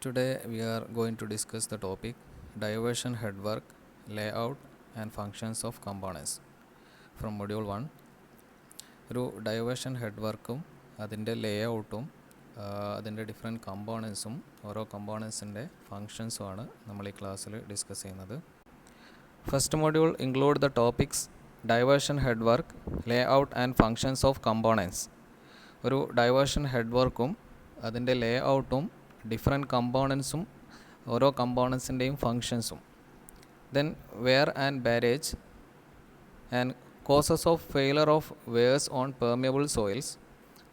Today we are going to discuss the topic diversion headwork, layout and functions of components from module 1. ഒരു diversion ഹെഡ്വർക്കും അതിൻ്റെ ലേഔട്ടും അതിൻ്റെ different കമ്പോണൻസും ഓരോ കമ്പോണൻസിൻ്റെ ഫങ്ഷൻസുമാണ് നമ്മൾ ഈ ക്ലാസ്സിൽ ഡിസ്കസ് ചെയ്യുന്നത്. First module include the topics diversion headwork, layout and functions of components. ഒരു ഡൈവേഷൻ ഹെഡ്വർക്കും അതിൻ്റെ ലേഔട്ടും ഡിഫറെൻറ്റ് കമ്പോണൻസും ഓരോ കമ്പോണൻസിൻ്റെയും ഫങ്ഷൻസും. Then weir and barrage and causes of failure of wears on permeable soils.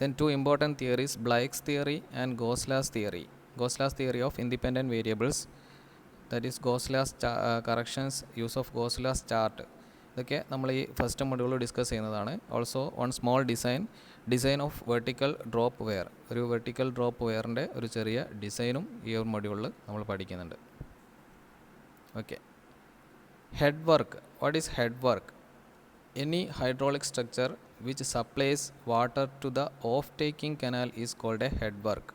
Then two important theories, Blake's theory and Goslar's theory. Goslar's theory of independent variables, that is Goslar's corrections, use of Goslar's chart. ഇതൊക്കെ നമ്മൾ ഈ first മൊഡ്യൂളിൽ discuss ചെയ്യുന്നതാണ്. Also on small design of vertical drop weir. ഒരു vertical drop വെയറിൻ്റെ ഒരു ചെറിയ ഡിസൈനും ഈ ഒരു മൊഡ്യൂളിൽ നമ്മൾ പഠിക്കുന്നുണ്ട്. Okay, head work. What is head work? Any hydraulic structure which supplies water to the off-taking canal is called a head work.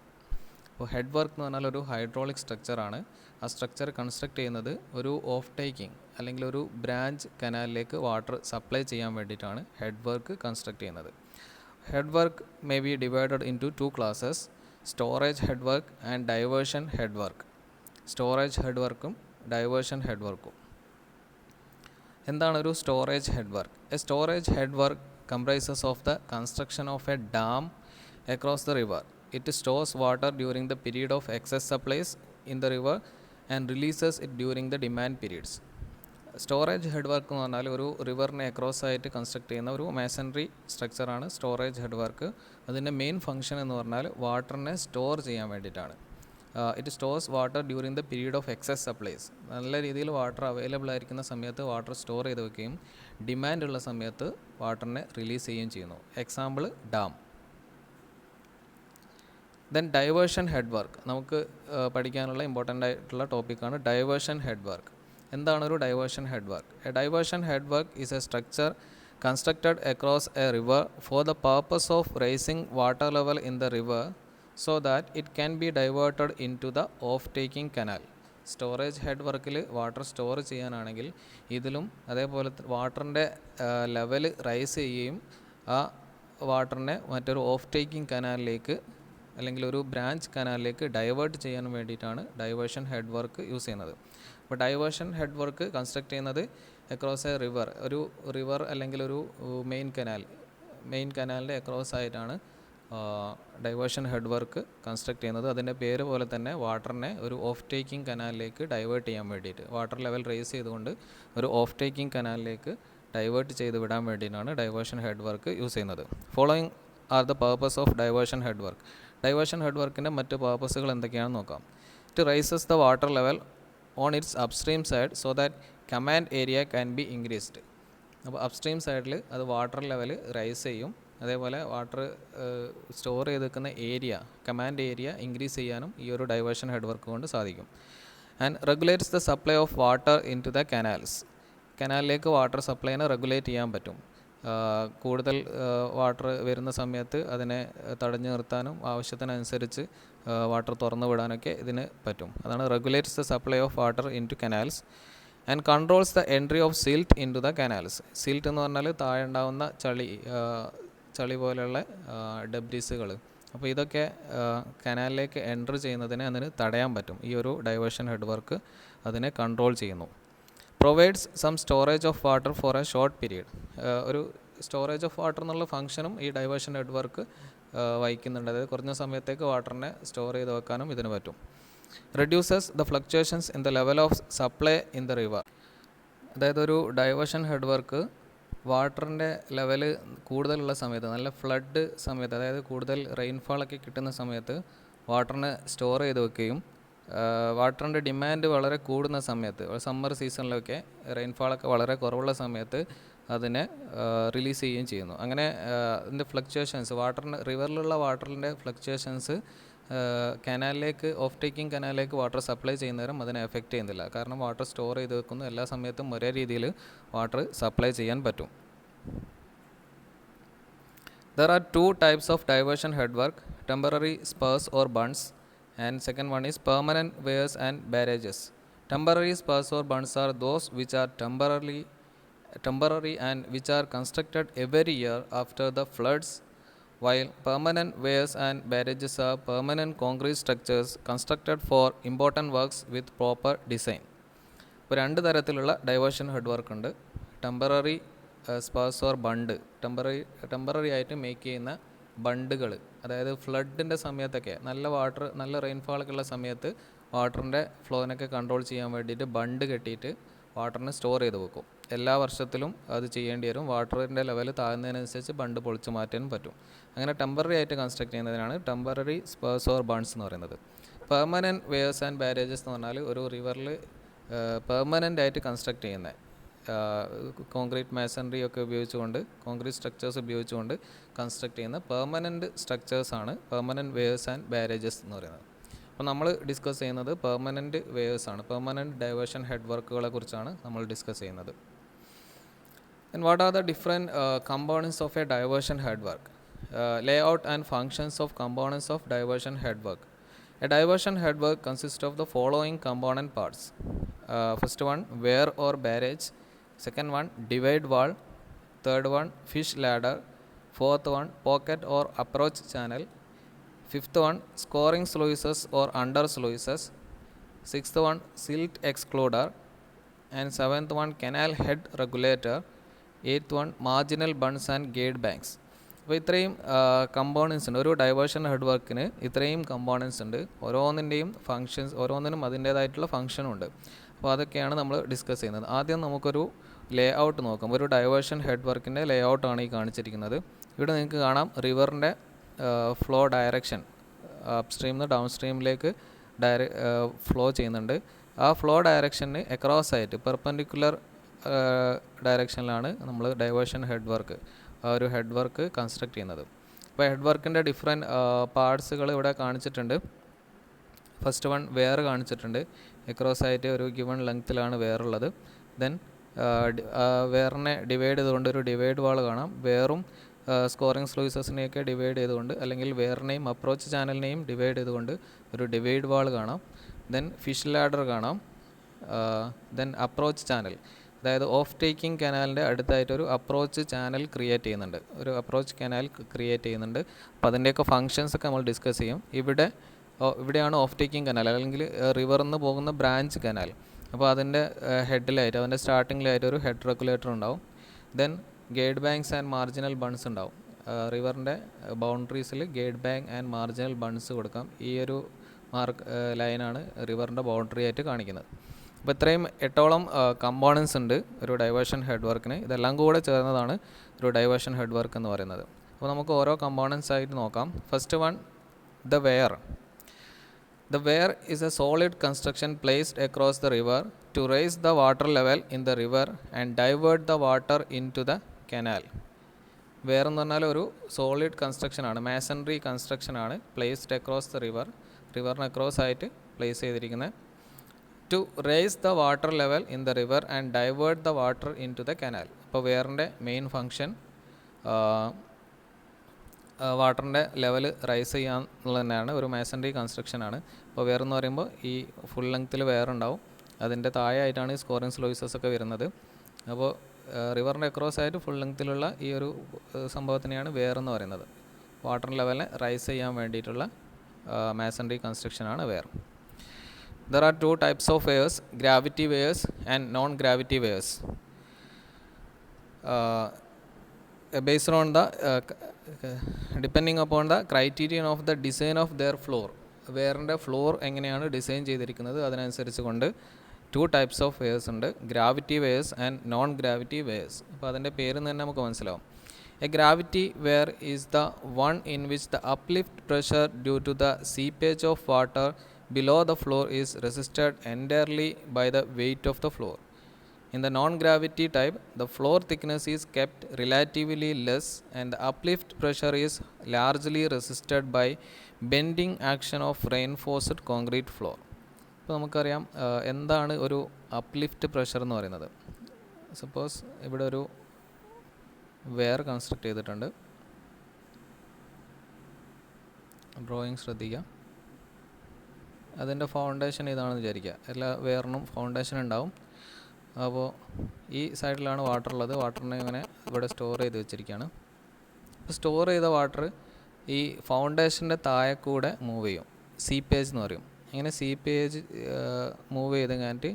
അപ്പോൾ ഹെഡ് വർക്ക് എന്ന് പറഞ്ഞാൽ ഒരു ഹൈഡ്രോളിക് സ്ട്രക്ചറാണ്. ആ സ്ട്രക്ചർ കൺസ്ട്രക്ട് ചെയ്യുന്നത് ഒരു ഓഫ് ടേക്കിംഗ് അല്ലെങ്കിൽ ഒരു ബ്രാഞ്ച് കനാലിലേക്ക് വാട്ടർ സപ്ലൈ ചെയ്യാൻ വേണ്ടിയിട്ടാണ് ഹെഡ് വർക്ക് കൺസ്ട്രക്ട് ചെയ്യുന്നത്. Head work may be divided in two classes, storage head work and diversion head work. Storage head വർക്കും ഡൈവേർഷൻ ഹെഡ് വർക്കും. എന്താണ് ഒരു storage head work? A storage head work comprises of the construction of a dam across the river. It stores water during the period of excess supplies in the river and releases it during the demand periods. Storage head work എന്ന് പറഞ്ഞാൽ ഒരു റിവറിനെ across ആയിട്ട് construct ചെയ്യുന്ന ഒരു masonry സ്ട്രക്ചറാണ് storage head work. അതിൻ്റെ main function എന്ന് പറഞ്ഞാൽ വാട്ടറിനെ സ്റ്റോർ ചെയ്യാൻ വേണ്ടിയിട്ടാണ്. It stores water during the period of excess supplies. നല്ല രീതിയിൽ വാട്ടർ അവൈലബിൾ ആയിരിക്കുന്ന സമയത്ത് വാട്ടർ സ്റ്റോർ ചെയ്ത് വെക്കുകയും ഡിമാൻഡ് ഉള്ള സമയത്ത് വാട്ടറിനെ റിലീസ് ചെയ്യുകയും ചെയ്യുന്നു. Example dam. Then diversion head work. നമുക്ക് പഠിക്കാനുള്ള ഇമ്പോർട്ടൻ്റ് ആയിട്ടുള്ള ടോപ്പിക്കാണ് ഡൈവേർഷൻ ഹെഡ് വർക്ക്. എന്താണ് ഒരു diversion head work? A diversion head work is A structure constructed across a river for the purpose of raising water level in the river so that it can be diverted into the off-taking canal. Storage head വർക്കിൽ water store ചെയ്യാനാണെങ്കിൽ ഇതിലും അതേപോലെ വാട്ടറിൻ്റെ level rice ചെയ്യുകയും ആ വാട്ടറിനെ മറ്റൊരു of taking കനാലിലേക്ക് അല്ലെങ്കിൽ ഒരു ബ്രാഞ്ച് കനാലിലേക്ക് ഡൈവേർട്ട് ചെയ്യാൻ വേണ്ടിയിട്ടാണ് ഡൈവേർഷൻ ഹെഡ് വർക്ക് യൂസ് ചെയ്യുന്നത്. അപ്പോൾ ഡൈവേർഷൻ ഹെഡ് വർക്ക് കൺസ്ട്രക്ട് ചെയ്യുന്നത് അക്രോസ് എ റിവർ, ഒരു റിവർ അല്ലെങ്കിൽ ഒരു മെയിൻ കനാലിൻ്റെ അക്രോസ് ആയിട്ടാണ് ഡൈവേർഷൻ ഹെഡ് വർക്ക് കൺസ്ട്രക്ട് ചെയ്യുന്നത്. അതിൻ്റെ പേര് പോലെ തന്നെ വാട്ടറിനെ ഒരു ഓഫ് ടേക്കിംഗ് കനാലിലേക്ക് ഡൈവേർട്ട് ചെയ്യാൻ വേണ്ടിയിട്ട്, വാട്ടർ ലെവൽ റേസ് ചെയ്തുകൊണ്ട് ഒരു ഓഫ് ടേക്കിംഗ് കനാലിലേക്ക് ഡൈവേർട്ട് ചെയ്ത് വിടാൻ വേണ്ടിയിട്ടാണ് ഡൈവേർഷൻ ഹെഡ് വർക്ക് യൂസ് ചെയ്യുന്നത്. Following are the purpose of diversion head work. Diversion head വർക്കിൻ്റെ മറ്റ് പർപ്പസുകൾ എന്തൊക്കെയാണെന്ന് നോക്കാം. It rises the water level on its upstream side so that command area can be increased. അപ്പോൾ upstream സൈഡിൽ അത് water level rice ചെയ്യും. അതേപോലെ വാട്ടർ സ്റ്റോർ ചെയ്ത് വെക്കുന്ന ഏരിയ, കമാൻഡ് ഏരിയ ഇൻക്രീസ് ചെയ്യാനും ഈ ഒരു ഡൈവേർഷൻ ഹെഡ് വർക്ക് കൊണ്ട് സാധിക്കും. And regulates the supply of water into the canals. കനാലിലേക്ക് വാട്ടർ സപ്ലൈനെ റെഗുലേറ്റ് ചെയ്യാൻ പറ്റും. കൂടുതൽ വാട്ടർ വരുന്ന സമയത്ത് അതിനെ തടഞ്ഞു നിർത്താനും ആവശ്യത്തിനനുസരിച്ച് വാട്ടർ തുറന്നു വിടാനൊക്കെ ഇതിന് പറ്റും. അതാണ് regulates the supply of water into canals and controls the entry of silt into the canals. Silt എന്ന് പറഞ്ഞാൽ താഴെ ഉണ്ടാകുന്ന ചളി പോലെയുള്ള ഡബ്രീസുകൾ. അപ്പോൾ ഇതൊക്കെ കനാലിലേക്ക് എൻറ്റർ ചെയ്യുന്നതിനെ അതിന് തടയാൻ പറ്റും. ഈ ഒരു ഡൈവേർഷൻ ഹെഡ് വർക്ക് അതിനെ കൺട്രോൾ ചെയ്യുന്നു. Provides some storage of water for a short period. ഒരു സ്റ്റോറേജ് ഓഫ് വാട്ടർ എന്നുള്ള ഫംഗ്ഷനും ഈ ഡൈവേർഷൻ ഹെഡ് വർക്ക് വഹിക്കുന്നുണ്ട്. അതായത് കുറഞ്ഞ സമയത്തേക്ക് വാട്ടറിനെ സ്റ്റോർ ചെയ്ത് വെക്കാനും ഇതിന് പറ്റും. Reduces the fluctuations in the level of supply in the river. അതായത് ഒരു ഡൈവേർഷൻ ഹെഡ് വർക്ക് വാട്ടറിൻ്റെ ലെവല് കൂടുതലുള്ള സമയത്ത്, നല്ല ഫ്ലഡ് സമയത്ത്, അതായത് കൂടുതൽ റെയിൻഫാളൊക്കെ കിട്ടുന്ന സമയത്ത് വാട്ടറിനെ സ്റ്റോർ ചെയ്ത് വെക്കുകയും വാട്ടറിൻ്റെ ഡിമാൻഡ് വളരെ കൂടുന്ന സമയത്ത്, സമ്മർ സീസണിലൊക്കെ റെയിൻഫാളൊക്കെ വളരെ കുറവുള്ള സമയത്ത് അതിനെ റിലീസ് ചെയ്യുകയും ചെയ്യുന്നു. അങ്ങനെ അതിൻ്റെ ഫ്ലക്ച്വേഷൻസ്, റിവറിലുള്ള വാട്ടറിൻ്റെ ഫ്ലക്ച്വേഷൻസ് കനാലിലേക്ക്, ഓഫ് ടേക്കിംഗ് കനാലിലേക്ക് വാട്ടർ സപ്ലൈ ചെയ്യുന്നവരും അതിനെ എഫക്റ്റ് ചെയ്യുന്നില്ല. കാരണം വാട്ടർ സ്റ്റോർ ചെയ്ത് വെക്കുന്നു. എല്ലാ സമയത്തും ഒരേ രീതിയിൽ വാട്ടർ സപ്ലൈ ചെയ്യാൻ പറ്റും. There are two types of diversion head work, temporary spurs or bunds and second one is permanent weirs and barrages. Temporary spurs or bunds are those which are temporary and which are constructed every year after the floods, while permanent weirs and barrages are permanent concrete structures constructed for important works with proper design. ഇപ്പോൾ രണ്ട് തരത്തിലുള്ള diversion head work ഉണ്ട്. Temporary Spurs or bund, temporary ആയിട്ട് make ചെയ്യുന്ന ബണ്ടുകൾ, അതായത് ഫ്ലഡിൻ്റെ സമയത്തൊക്കെ നല്ല റെയിൻഫാളൊക്കെ ഉള്ള സമയത്ത് വാട്ടറിൻ്റെ ഫ്ലോനൊക്കെ കൺട്രോൾ ചെയ്യാൻ വേണ്ടിയിട്ട് ബണ്ട് കെട്ടിയിട്ട് വാട്ടറിനെ സ്റ്റോർ ചെയ്ത് വെക്കും. എല്ലാ വർഷത്തിലും അത് ചെയ്യേണ്ടി വരും. വാട്ടറിൻ്റെ ലെവൽ താഴ്ന്നതിനനുസരിച്ച് ബണ്ട് പൊളിച്ച് മാറ്റാനും പറ്റും. അങ്ങനെ ടെമ്പററി ആയിട്ട് കൺസ്ട്രക്ട് ചെയ്യുന്നതിനാണ് ടെമ്പററി സ്പേഴ്സ് ഓർ ബണ്ട്സ് എന്ന് പറയുന്നത്. പെർമനൻറ്റ് വെയേഴ്സ് ആൻഡ് ബാരേജസ് എന്ന് പറഞ്ഞാൽ ഒരു റിവറിൽ പെർമനൻ്റ് ആയിട്ട് കൺസ്ട്രക്ട് ചെയ്യുന്ന കോൺക്രീറ്റ് മാസണറി ഒക്കെ ഉപയോഗിച്ചുകൊണ്ട്, കോൺക്രീറ്റ് സ്ട്രക്ചേഴ്സ് ഉപയോഗിച്ചുകൊണ്ട് കൺസ്ട്രക്ട് ചെയ്യുന്ന പെർമനൻറ്റ് സ്ട്രക്ചേഴ്സാണ് പെർമനൻറ്റ് വെയേഴ്സ് ആൻഡ് ബാരേജസ് എന്ന് പറയുന്നത്. അപ്പോൾ നമ്മൾ ഡിസ്കസ് ചെയ്യുന്നത് പെർമനൻറ്റ് വെയേഴ്സ് ആണ്. പെർമനൻറ്റ് ഡൈവേർഷൻ ഹെഡ് വർക്കുകളെ കുറിച്ചാണ് നമ്മൾ ഡിസ്കസ് ചെയ്യുന്നത്. And what are the different components of a diversion head work? Layout and functions of components of diversion head work. A diversion head work consists of the following component parts. First one, weir or barrage. Second one, divide wall. Third one, fish ladder. Fourth one, pocket or approach channel. Fifth one, scoring sluices or under sluices. Sixth one, silt excluder. And seventh one, canal head regulator. Eighth one, marginal bunds and gate banks. അപ്പോൾ ഇത്രയും components ഉണ്ട്. ഒരു diversion head വർക്കിന് ഇത്രയും components ഉണ്ട്. ഓരോന്നിനും അതിൻ്റേതായിട്ടുള്ള ഫംഗ്ഷനുണ്ട്. അപ്പോൾ അതൊക്കെയാണ് നമ്മൾ ഡിസ്കസ് ചെയ്യുന്നത്. ആദ്യം നമുക്കൊരു ലേ ഔട്ട് നോക്കാം. ഒരു ഡൈവേർഷൻ ഹെഡ് വർക്കിൻ്റെ ലേ ഔട്ടാണ് ഈ കാണിച്ചിരിക്കുന്നത്. ഇവിടെ നിങ്ങൾക്ക് കാണാം റിവറിൻ്റെ ഫ്ലോ ഡയറക്ഷൻ അപ്സ്ട്രീമിൽ നിന്ന് ഡൗൺ സ്ട്രീമിലേക്ക് ഫ്ലോ ചെയ്യുന്നുണ്ട്. ആ ഫ്ലോ ഡയറക്ഷന് അക്രോസ് ആയിട്ട് പെർപെൻഡിക്കുലർ ഡയറക്ഷനിലാണ് നമ്മൾ ഡൈവേർഷൻ ഹെഡ് വർക്ക്, ഒരു ഹെഡ് വർക്ക് കൺസ്ട്രക്ട് ചെയ്യുന്നത്. അപ്പോൾ ഹെഡ് വർക്കിൻ്റെ ഡിഫറെൻറ്റ് പാർട്സുകൾ ഇവിടെ കാണിച്ചിട്ടുണ്ട്. ഫസ്റ്റ് വൺ വെയർ കാണിച്ചിട്ടുണ്ട്. അക്രോസ് ആയിട്ട് ഒരു ഗിവൺ ലെങ്ത്തിലാണ് വെയറുള്ളത്. ദെൻ വെയറിനെ ഡിവൈഡ് ചെയ്തുകൊണ്ട് ഒരു ഡിവൈഡ് വാൾ കാണാം. വെയറും സ്കോറിംഗ് സ്ലൂയിസസിനെയൊക്കെ ഡിവൈഡ് ചെയ്തുകൊണ്ട്, അല്ലെങ്കിൽ വെയറിനെയും അപ്രോച്ച് ചാനലിനെയും ഡിവൈഡ് ചെയ്തുകൊണ്ട് ഒരു ഡിവൈഡ് വാൾ കാണാം. ദെൻ ഫിഷ് ലാഡർ കാണാം. ദെൻ അപ്രോച്ച് ചാനൽ, അതായത് ഓഫ് ടേക്കിംഗ് കനാലിൻ്റെ അടുത്തായിട്ടൊരു അപ്രോച്ച് ചാനൽ ക്രിയേറ്റ് ചെയ്യുന്നുണ്ട്, ഒരു അപ്രോച്ച് കനാൽ ക്രിയേറ്റ് ചെയ്യുന്നുണ്ട്. അപ്പോൾ അതിൻ്റെയൊക്കെ ഫങ്ഷൻസൊക്കെ നമ്മൾ ഡിസ്കസ് ചെയ്യും. ഇവിടെയാണ് ഓഫ് ടേക്കിംഗ് കനാൽ, അല്ലെങ്കിൽ റിവറിൽ നിന്ന് പോകുന്ന ബ്രാഞ്ച് കനാൽ. അപ്പോൾ അതിൻ്റെ ഹെഡിലായിട്ട്, അതിൻ്റെ സ്റ്റാർട്ടിങ്ങിലായിട്ട് ഒരു ഹെഡ് റെഗുലേറ്റർ ഉണ്ടാവും. Then gate banks and marginal bunds ഉണ്ടാവും. റിവറിൻ്റെ ബൗണ്ടറീസിൽ gate bank and marginal bunds കൊടുക്കാം. ഈ ഒരു ലൈനാണ് റിവറിൻ്റെ ബൗണ്ടറി ആയിട്ട് കാണിക്കുന്നത്. അപ്പോൾ ഇത്രയും 8ഓളം കമ്പോണൻസ് ഉണ്ട് ഒരു ഡൈവേർഷൻ ഹെഡ് വർക്കിന്. ഇതെല്ലാം കൂടെ ചേർന്നതാണ് ഒരു ഡൈവേർഷൻ ഹെഡ് വർക്ക് എന്ന് പറയുന്നത്. അപ്പോൾ നമുക്ക് ഓരോ കമ്പോണൻസ് ആയിട്ട് നോക്കാം. First one, the weir. The weir is a solid construction placed across the river to raise the water level in the river and divert the water into the canal. Weir എന്ന് പറഞ്ഞാൽ ഒരു solid കൺസ്ട്രക്ഷനാണ്, masonry കൺസ്ട്രക്ഷനാണ്. Placed across the റിവറിന് across ആയിട്ട് place ചെയ്തിരിക്കുന്നത്. To raise the water level in the river and divert the water into the canal. അപ്പോൾ വെയറിൻ്റെ മെയിൻ ഫങ്ഷൻ വാട്ടറിൻ്റെ ലെവൽ റൈസ് ചെയ്യാന്നുള്ളത് തന്നെയാണ്, ഒരു മാസണറി കൺസ്ട്രക്ഷനാണ്. അപ്പോൾ വെയർ എന്ന് പറയുമ്പോൾ ഈ ഫുൾ ലെങ്ത്തിൽ വെയർ ഉണ്ടാവും. അതിൻ്റെ താഴെയായിട്ടാണ് ഈ സ്കോറിംഗ് സ്ലൂയിസസ് ഒക്കെ വരുന്നത്. അപ്പോൾ റിവറിൻ്റെ അക്രോസ് ആയിട്ട് ഫുൾ ലെങ്ത്തിലുള്ള ഈ ഒരു സംഭവത്തിനെയാണ് വെയർ എന്ന് പറയുന്നത്. വാട്ടർ ലെവലിനെ റൈസ് ചെയ്യാൻ വേണ്ടിയിട്ടുള്ള മാസണറി കൺസ്ട്രക്ഷനാണ് wear. There are two types of weirs, gravity weirs and non-gravity weirs. Based on the depending upon the criterion of the design of their floor. വെയറിൻ്റെ ഫ്ലോർ എങ്ങനെയാണ് design ചെയ്തിരിക്കുന്നത് അതിനനുസരിച്ച് കൊണ്ട് 2 types of weirs ഉണ്ട്, gravity weirs and non gravity weirs. അപ്പോൾ അതിൻ്റെ പേര് തന്നെ നമുക്ക് മനസ്സിലാവും. A gravity weir is the one in which the uplift pressure due to the seepage of water below the floor is resisted entirely by the weight of the floor. In the non-gravity type, the floor thickness is kept relatively less and the uplift pressure is largely resisted by bending action of reinforced concrete floor. ഇപ്പോൾ നമുക്കറിയാം എന്താണ് ഒരു uplift pressure എന്ന് പറയുന്നത്. Suppose ഇവിടെ ഒരു wear construct ചെയ്തിട്ടുണ്ട്. Drawing ശ്രദ്ധിക്കുക. അതിൻ്റെ ഫൗണ്ടേഷൻ ഇതാണെന്ന് വിചാരിക്കുക. എല്ലാ വെയറിനും ഫൗണ്ടേഷൻ ഉണ്ടാവും. അപ്പോൾ ഈ സൈഡിലാണ് വാട്ടർ ഉള്ളത്. വാട്ടറിനെ ഇങ്ങനെ ഇവിടെ സ്റ്റോർ ചെയ്ത് വെച്ചിരിക്കുകയാണ്. അപ്പോൾ സ്റ്റോർ ചെയ്ത വാട്ടർ ഈ ഫൗണ്ടേഷൻ്റെ താഴെ കൂടെ മൂവ് ചെയ്യും. സീപ്പേജ് എന്ന് പറയും. ഇങ്ങനെ സീപ്പേജ് മൂവ് ചെയ്ത് കഴിഞ്ഞിട്ട്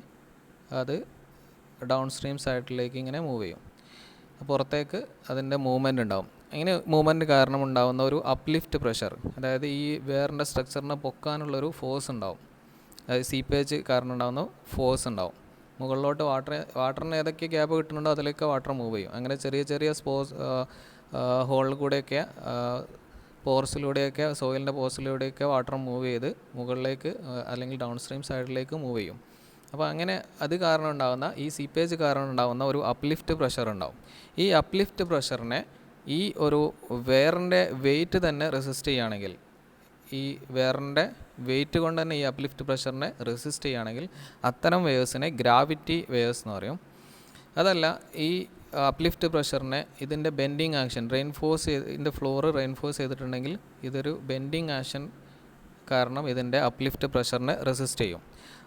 അത് ഡൗൺ സ്ട്രീം സൈഡിലേക്ക് ഇങ്ങനെ മൂവ് ചെയ്യും. പുറത്തേക്ക് അതിൻ്റെ മൂവ്മെൻറ്റ് ഉണ്ടാവും. ഇങ്ങനെ മൂവ്മെൻറ്റ് കാരണം ഉണ്ടാകുന്ന ഒരു അപ്ലിഫ്റ്റ് പ്രഷർ, അതായത് ഈ വെയറിൻ്റെ സ്ട്രക്ചറിനെ പൊക്കാനുള്ളൊരു ഫോഴ്സ് ഉണ്ടാവും. അതായത് സീപ്പേജ് കാരണം ഉണ്ടാകുന്ന ഫോഴ്സ് ഉണ്ടാവും. മുകളിലോട്ട് വാട്ടറിന് ഏതൊക്കെ ഗ്യാപ്പ് കിട്ടുന്നുണ്ടോ അതിലേക്ക് വാട്ടർ മൂവ് ചെയ്യും. അങ്ങനെ ചെറിയ ചെറിയ ഹോളിൽ കൂടെയൊക്കെ പോർസിലൂടെയൊക്കെ സോയിലിൻ്റെ പോർസിലൂടെയൊക്കെ വാട്ടർ മൂവ് ചെയ്ത് മുകളിലേക്ക് അല്ലെങ്കിൽ ഡൗൺ സ്ട്രീം സൈഡിലേക്ക് മൂവ് ചെയ്യും. അപ്പോൾ അങ്ങനെ അത് കാരണം ഉണ്ടാകുന്ന ഈ സീപ്പേജ് കാരണം ഉണ്ടാകുന്ന ഒരു അപ്ലിഫ്റ്റ് പ്രഷർ ഉണ്ടാവും. ഈ അപ്ലിഫ്റ്റ് പ്രഷറിനെ ഈ ഒരു വെയറിൻ്റെ വെയിറ്റ് തന്നെ റെസിസ്റ്റ് ചെയ്യുകയാണെങ്കിൽ, ഈ വെയറിൻ്റെ വെയിറ്റ് കൊണ്ട് തന്നെ ഈ അപ്ലിഫ്റ്റ് പ്രഷറിനെ റെസിസ്റ്റ് ചെയ്യുകയാണെങ്കിൽ അത്തരം വേവ്സിനെ ഗ്രാവിറ്റി വേവ്സ് എന്ന് പറയും. അതല്ല, ഈ അപ്ലിഫ്റ്റ് പ്രഷറിനെ ഇതിൻ്റെ ബെൻഡിങ് ആക്ഷൻ ഇതിൻ്റെ ഫ്ലോറ് റെയിൻഫോഴ്സ് ചെയ്തിട്ടുണ്ടെങ്കിൽ ഇതൊരു ബെൻഡിങ് ആക്ഷൻ കാരണം ഇതിൻ്റെ അപ്ലിഫ്റ്റ് പ്രഷറിനെ റെസിസ്റ്റ് ചെയ്യും.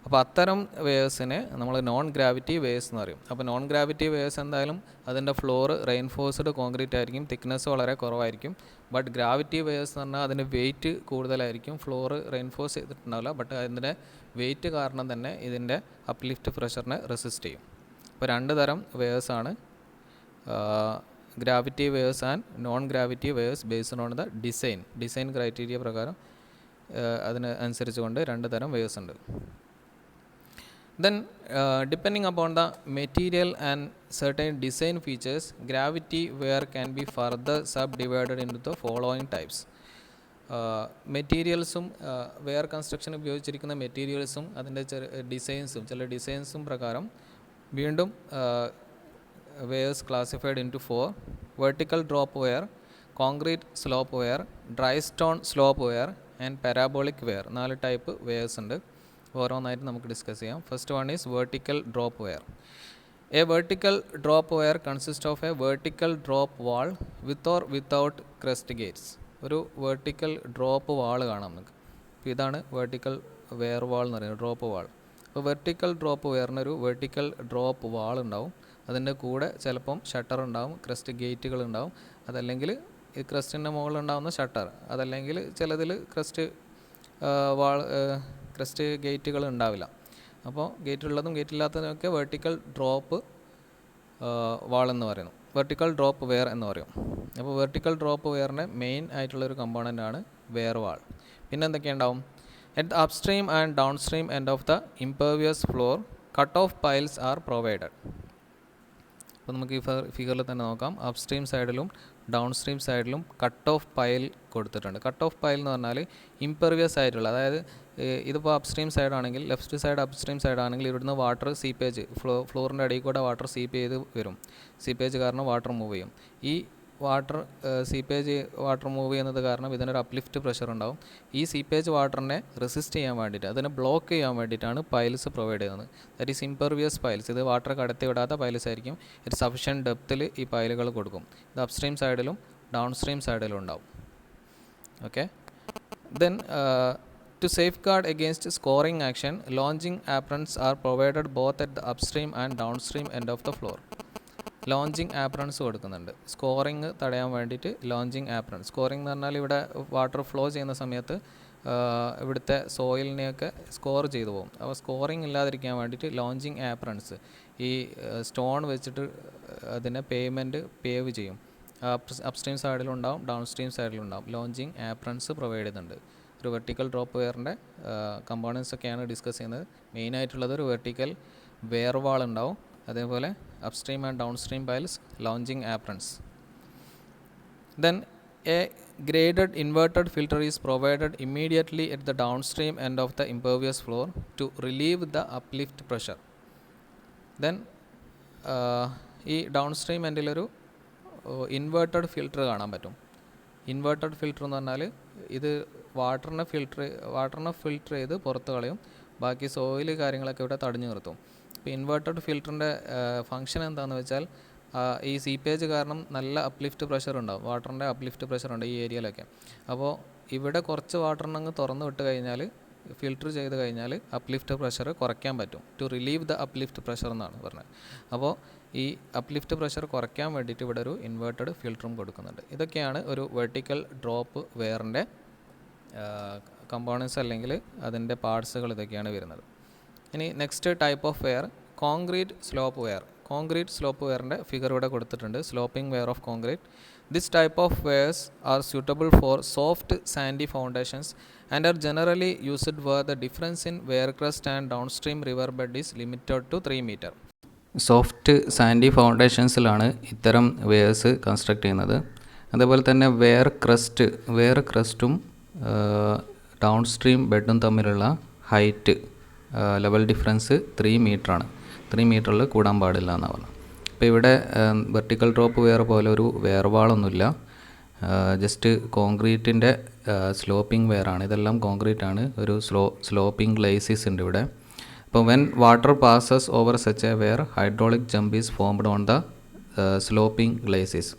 അപ്പോൾ അത്തരം വേവ്സിനെ നമ്മൾ നോൺ ഗ്രാവിറ്റി വേവ്സ് എന്ന് പറയും. അപ്പോൾ നോൺ ഗ്രാവിറ്റി വേവ്സ് എന്തായാലും അതിൻ്റെ ഫ്ലോറ് റെയിൻഫോഴ്സ്ഡ് കോൺക്രീറ്റ് ആയിരിക്കും, തിക്നെസ് വളരെ കുറവായിരിക്കും. ബട്ട് ഗ്രാവിറ്റി വേവ്സ് എന്ന് പറഞ്ഞാൽ അതിൻ്റെ വെയിറ്റ് കൂടുതലായിരിക്കും, ഫ്ലോറ് റെയിൻഫോഴ്സ് ചെയ്തിട്ടുണ്ടാവില്ല, ബട്ട് അതിൻ്റെ വെയിറ്റ് കാരണം തന്നെ ഇതിൻ്റെ അപ്ലിഫ്റ്റ് പ്രഷറിനെ റെസിസ്റ്റ് ചെയ്യും. അപ്പോൾ രണ്ട് തരം വേവ്സാണ്, gravity waves and non gravity waves based on the design criteria പ്രകാരം അതിന് അനുസരിച്ചുകൊണ്ട് രണ്ട് തരം വേവ്സ് ഉണ്ട്. Then depending upon the material and certain design features, gravity wear can be further subdivided into the following types. മെറ്റീരിയൽസും weir construction ഉപയോഗിച്ചിരിക്കുന്ന മെറ്റീരിയൽസും അതിൻ്റെ ചില ഡിസൈൻസും പ്രകാരം വീണ്ടും weirs classified into 4: vertical drop weir, concrete slope weir, dry stone slope weir and parabolic weir. 4 type weirs ഉണ്ട്. ഓരോന്നായിട്ട് നമുക്ക് ഡിസ്കസ് ചെയ്യാം. First one is vertical drop weir. A vertical drop weir consist of a vertical drop wall with or without crest gates. ഒരു vertical drop wall കാണാം നമുക്ക്. അപ്പോൾ ഇതാണ് vertical wear വാൾ എന്ന് പറയുന്നത്, ഡ്രോപ്പ് വാൾ. അപ്പോൾ വെർട്ടിക്കൽ ഡ്രോപ്പ് വെയറിനൊരു വെർട്ടിക്കൽ ഡ്രോപ്പ് വാൾ ഉണ്ടാവും. അതിൻ്റെ കൂടെ ചിലപ്പം ഷട്ടർ ഉണ്ടാവും, ക്രസ്റ്റ് ഗേറ്റുകൾ ഉണ്ടാവും. അതല്ലെങ്കിൽ ഈ ക്രസ്റ്റിൻ്റെ മുകളിൽ ഉണ്ടാകുന്ന ഷട്ടർ, അതല്ലെങ്കിൽ ചിലതിൽ ക്രസ്റ്റ് ഗേറ്റുകൾ ഉണ്ടാവില്ല. അപ്പോൾ ഗേറ്റ് ഉള്ളതും ഗേറ്റ് ഇല്ലാത്തതുമൊക്കെ വെർട്ടിക്കൽ ഡ്രോപ്പ് വാൾ എന്ന് പറയുന്നു, വെർട്ടിക്കൽ ഡ്രോപ്പ് വെയർ എന്ന് പറയും. അപ്പോൾ വെർട്ടിക്കൽ ഡ്രോപ്പ് വെയറിൻ്റെ മെയിൻ ആയിട്ടുള്ളൊരു കമ്പോണൻ്റാണ് വെയർ വാൾ. പിന്നെ എന്തൊക്കെയുണ്ടാവും? At the upstream and downstream end of the impervious floor cut off piles are provided. അപ്പോൾ നമുക്ക് ഈ ഫിഗറിൽ തന്നെ നോക്കാം. അപ്സ്ട്രീം സൈഡിലും ഡൗൺ സ്ട്രീം സൈഡിലും കട്ട് ഓഫ് പൈൽ കൊടുത്തിട്ടുണ്ട്. കട്ട് ഓഫ് പൈൽ എന്ന് പറഞ്ഞാൽ ഇംപെർവിയസ് ആയിട്ടുള്ള, അതായത് ഇതിപ്പോൾ അപ്സ്ട്രീം സൈഡാണെങ്കിൽ, ലെഫ്റ്റ് സൈഡ് അപ്സ്ട്രീം സൈഡാണെങ്കിൽ ഇവിടുന്ന് വാട്ടർ സീപ്പേജ് ഫ്ലോറിൻ്റെ അടിയിൽ കൂടെ വാട്ടർ സീപ്പ് ചെയ്ത് വരും. സീപ്പേജ് കാരണം വാട്ടർ മൂവ് ചെയ്യും. ഈ വാട്ടർ മൂവ് ചെയ്യുന്നത് കാരണം ഇതിനൊരു അപ്ലിഫ്റ്റ് പ്രഷർ ഉണ്ടാവും. ഈ സീപ്പേജ് വാട്ടറിനെ റെസിസ്റ്റ് ചെയ്യാൻ വേണ്ടിയിട്ട്, അതിനെ ബ്ലോക്ക് ചെയ്യാൻ വേണ്ടിയിട്ടാണ് പൈൽസ് പ്രൊവൈഡ് ചെയ്യുന്നത്. That is impervious piles. ഇത് വാട്ടർ കടത്തി വിടാത്ത പൈൽസ് ആയിരിക്കും. ഒരു സഫിഷ്യൻറ്റ് ഡെപ്തിൽ ഈ പൈലുകൾ കൊടുക്കും. ഇത് അപ്സ്ട്രീം സൈഡിലും ഡൗൺ സ്ട്രീം സൈഡിലും ഉണ്ടാവും. Okay. Then to safeguard against scoring action, launching aprons are provided both at the upstream and downstream end of the floor. Launching aprons കൊടുക്കുന്നുണ്ട്. സ്കോറിങ് തടയാൻ വേണ്ടിയിട്ട് ലോഞ്ചിങ് ആപ്രൺ. സ്കോറിങ് എന്ന് പറഞ്ഞാൽ ഇവിടെ വാട്ടർ ഫ്ലോ ചെയ്യുന്ന സമയത്ത് ഇവിടുത്തെ സോയിലിനെയൊക്കെ സ്കോർ ചെയ്തു പോകും. അപ്പോൾ സ്കോറിങ് ഇല്ലാതിരിക്കാൻ വേണ്ടിയിട്ട് ലോഞ്ചിങ് ആപ്രൺസ്, ഈ സ്റ്റോൺ വെച്ചിട്ട് അതിനെ പേവ് ചെയ്യും. അപ്സ്ട്രീം സൈഡിലുണ്ടാവും, ഡൗൺ സ്ട്രീം സൈഡിലുണ്ടാവും. ലോഞ്ചിങ് ആപ്രൺസ് പ്രൊവൈഡ് ചെയ്യുന്നുണ്ട്. ഒരു വെർട്ടിക്കൽ ഡ്രോപ്പ് വെയറിൻ്റെ കമ്പോണൻസ് ഒക്കെയാണ് ഡിസ്കസ് ചെയ്യുന്നത്. മെയിനായിട്ടുള്ളത് ഒരു വെർട്ടിക്കൽ വെയർ വാൾ ഉണ്ടാവും, അതേപോലെ upstream and downstream piles, launching aprons. Then a graded inverted filter is provided immediately at the downstream end of the impervious floor to relieve the uplift pressure. Then ഈ downstream എൻഡിലൊരു inverted filter കാണാൻ പറ്റും. Inverted filter എന്ന് പറഞ്ഞാൽ ഇത് വാട്ടറിനെ filter ചെയ്ത് പുറത്ത് കളയും, ബാക്കി സോയിൽ കാര്യങ്ങളൊക്കെ ഇവിടെ തടഞ്ഞു നിർത്തും. ഇപ്പോൾ ഇൻവേർട്ടഡ് ഫിൽറ്ററിൻ്റെ ഫംഗ്ഷൻ എന്താണെന്ന് വെച്ചാൽ, ഈ സീപ്പേജ് കാരണം നല്ല അപ്ലിഫ്റ്റ് പ്രഷർ ഉണ്ടാവും, വാട്ടറിൻ്റെ അപ്ലിഫ്റ്റ് പ്രഷർ ഉണ്ട് ഈ ഏരിയയിലൊക്കെ. അപ്പോൾ ഇവിടെ കുറച്ച് വാട്ടറിനങ്ങ് തുറന്ന് വിട്ട് കഴിഞ്ഞാൽ ഫിൽറ്റർ ചെയ്ത് കഴിഞ്ഞാൽ അപ്ലിഫ്റ്റ് പ്രഷർ കുറയ്ക്കാൻ പറ്റും. To relieve the uplift pressure എന്നാണ് പറഞ്ഞത്. അപ്പോൾ ഈ അപ്ലിഫ്റ്റ് പ്രഷർ കുറയ്ക്കാൻ വേണ്ടിയിട്ട് ഇവിടെ ഒരു ഇൻവേർട്ടഡ് ഫിൽറ്ററും കൊടുക്കുന്നുണ്ട്. ഇതൊക്കെയാണ് ഒരു വെർട്ടിക്കൽ ഡ്രോപ്പ് വെയറിൻ്റെ കമ്പോണൻസ് അല്ലെങ്കിൽ അതിൻ്റെ പാർട്സുകൾ ഇതൊക്കെയാണ് വരുന്നത്. ഇനി next type of weir concrete slope weir. Concrete slope വെയറിൻ്റെ ഫിഗർ ഇവിടെ കൊടുത്തിട്ടുണ്ട്. Sloping weir of concrete. This type of wares are suitable for soft sandy foundations and are generally used where the difference in wear crust and downstream river bed is limited to 3 meter. Soft sandy ഫൗണ്ടേഷൻസിലാണ് ഇത്തരം weirs construct ചെയ്യുന്നത്. അതേപോലെ തന്നെ weir ക്രസ്റ്റും downstream ബെഡും തമ്മിലുള്ള height level difference 3 മീറ്ററാണ്. 3 മീറ്ററിൽ കൂടാൻ പാടില്ല എന്നാണ് പറഞ്ഞത്. ഇപ്പോൾ ഇവിടെ വെർട്ടിക്കൽ ഡ്രോപ്പ് വെയർ പോലെ ഒരു വെയർ വാളൊന്നുമില്ല, ജസ്റ്റ് കോൺക്രീറ്റിൻ്റെ സ്ലോപ്പിംഗ് വെയറാണ്. ഇതെല്ലാം കോൺക്രീറ്റ് ആണ്. ഒരു സ്ലോപ്പിംഗ് ഗ്ലേസിസ് ഉണ്ട് ഇവിടെ. അപ്പോൾ when water passes over such a weir hydraulic jump is formed on the sloping glacis.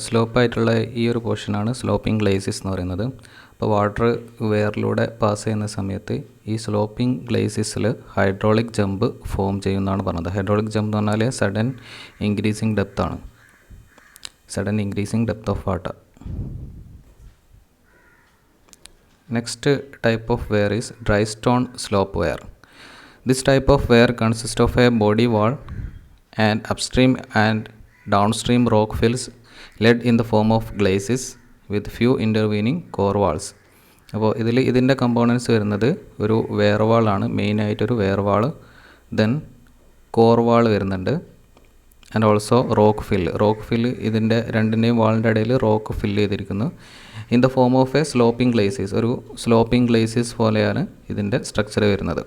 സ്ലോപ്പായിട്ടുള്ള ഈ ഒരു പോർഷനാണ് സ്ലോപ്പിംഗ് ഗ്ലേസിസ് എന്ന് പറയുന്നത്. അപ്പോൾ വാട്ടർ വെയറിലൂടെ പാസ് ചെയ്യുന്ന സമയത്ത് ഈ സ്ലോപ്പിംഗ് ഗ്ലേസിസിൽ ഹൈഡ്രോളിക് ജമ്പ് ഫോം ചെയ്യുമെന്നാണ് പറഞ്ഞത്. ഹൈഡ്രോളിക് ജമ്പ് എന്ന് പറഞ്ഞാൽ സഡൻ ഇൻക്രീസിങ് ഡെപ്ത് ആണ്. Sudden increasing depth of water. Next type of weir is dry stone slope weir. This type of weir consist of a body wall and upstream and downstream rock fills laid in the form of glacis with few intervening core walls. അപ്പോൾ ഇതിൻ്റെ components വരുന്നത് ഒരു weir വാളാണ്, മെയിനായിട്ടൊരു weir wall, then core wall വരുന്നുണ്ട്, and also rock fill ഇതിൻ്റെ രണ്ടിൻ്റെയും വാളിൻ്റെ ഇടയിൽ റോക്ക് ഫില്ല് ചെയ്തിരിക്കുന്നു. In the form of a sloping glacis, ഒരു സ്ലോപ്പിംഗ് ഗ്ലേസിസ് പോലെയാണ് ഇതിൻ്റെ സ്ട്രക്ചർ വരുന്നത്.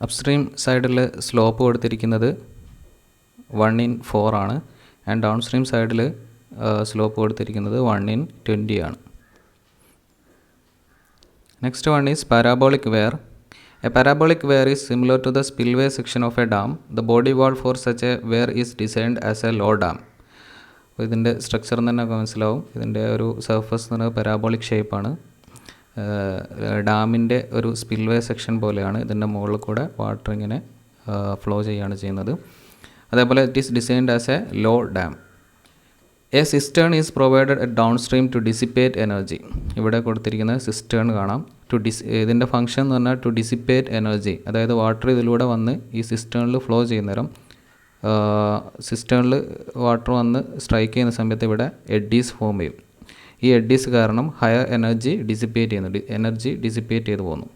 അപ്സ്ട്രീം സൈഡിൽ സ്ലോപ്പ് കൊടുത്തിരിക്കുന്നത് 1/4 ആണ്, ആൻഡ് ഡൗൺ സ്ട്രീം സൈഡിൽ സ്ലോപ്പ് കൊടുത്തിരിക്കുന്നത് 1/20 ആണ്. Next one is parabolic weir. A parabolic weir is similar to the spillway section of a dam. The body wall for such a weir is designed as a low dam. അപ്പോൾ ഇതിൻ്റെ structure തന്നെ മനസ്സിലാവും. ഇതിൻ്റെ ഒരു surface എന്ന് പറയുന്നത് parabolic ഷേപ്പാണ്. ഡാമിൻ്റെ ഒരു സ്പിൽവേ സെക്ഷൻ പോലെയാണ്. ഇതിൻ്റെ മുകളിൽ കൂടെ വാട്ടർ ഇങ്ങനെ ഫ്ലോ ചെയ്യുകയാണ് ചെയ്യുന്നത്. അതേപോലെ it is designed as a low dam. A cistern is provided at downstream to dissipate energy. ഇവിടെ കൊടുത്തിരിക്കുന്ന സിസ്റ്റേൺ കാണാം. ഇതിൻ്റെ ഫംഗ്ഷൻ എന്ന് പറഞ്ഞാൽ ടു ഡിസിപ്പേറ്റ് എനർജി, അതായത് വാട്ടർ ഇതിലൂടെ വന്ന് ഈ സിസ്റ്റേണിൽ ഫ്ലോ ചെയ്യുന്നേരം സിസ്റ്റേണിൽ വാട്ടർ വന്ന് സ്ട്രൈക്ക് ചെയ്യുന്ന സമയത്ത് ഇവിടെ എഡ്ഡീസ് ഫോം ചെയ്യും. ഈ എഡ്ഡീസ് കാരണം ഹയർ എനർജി ഡിസിപ്പേറ്റ് ചെയ്ത് പോകുന്നു.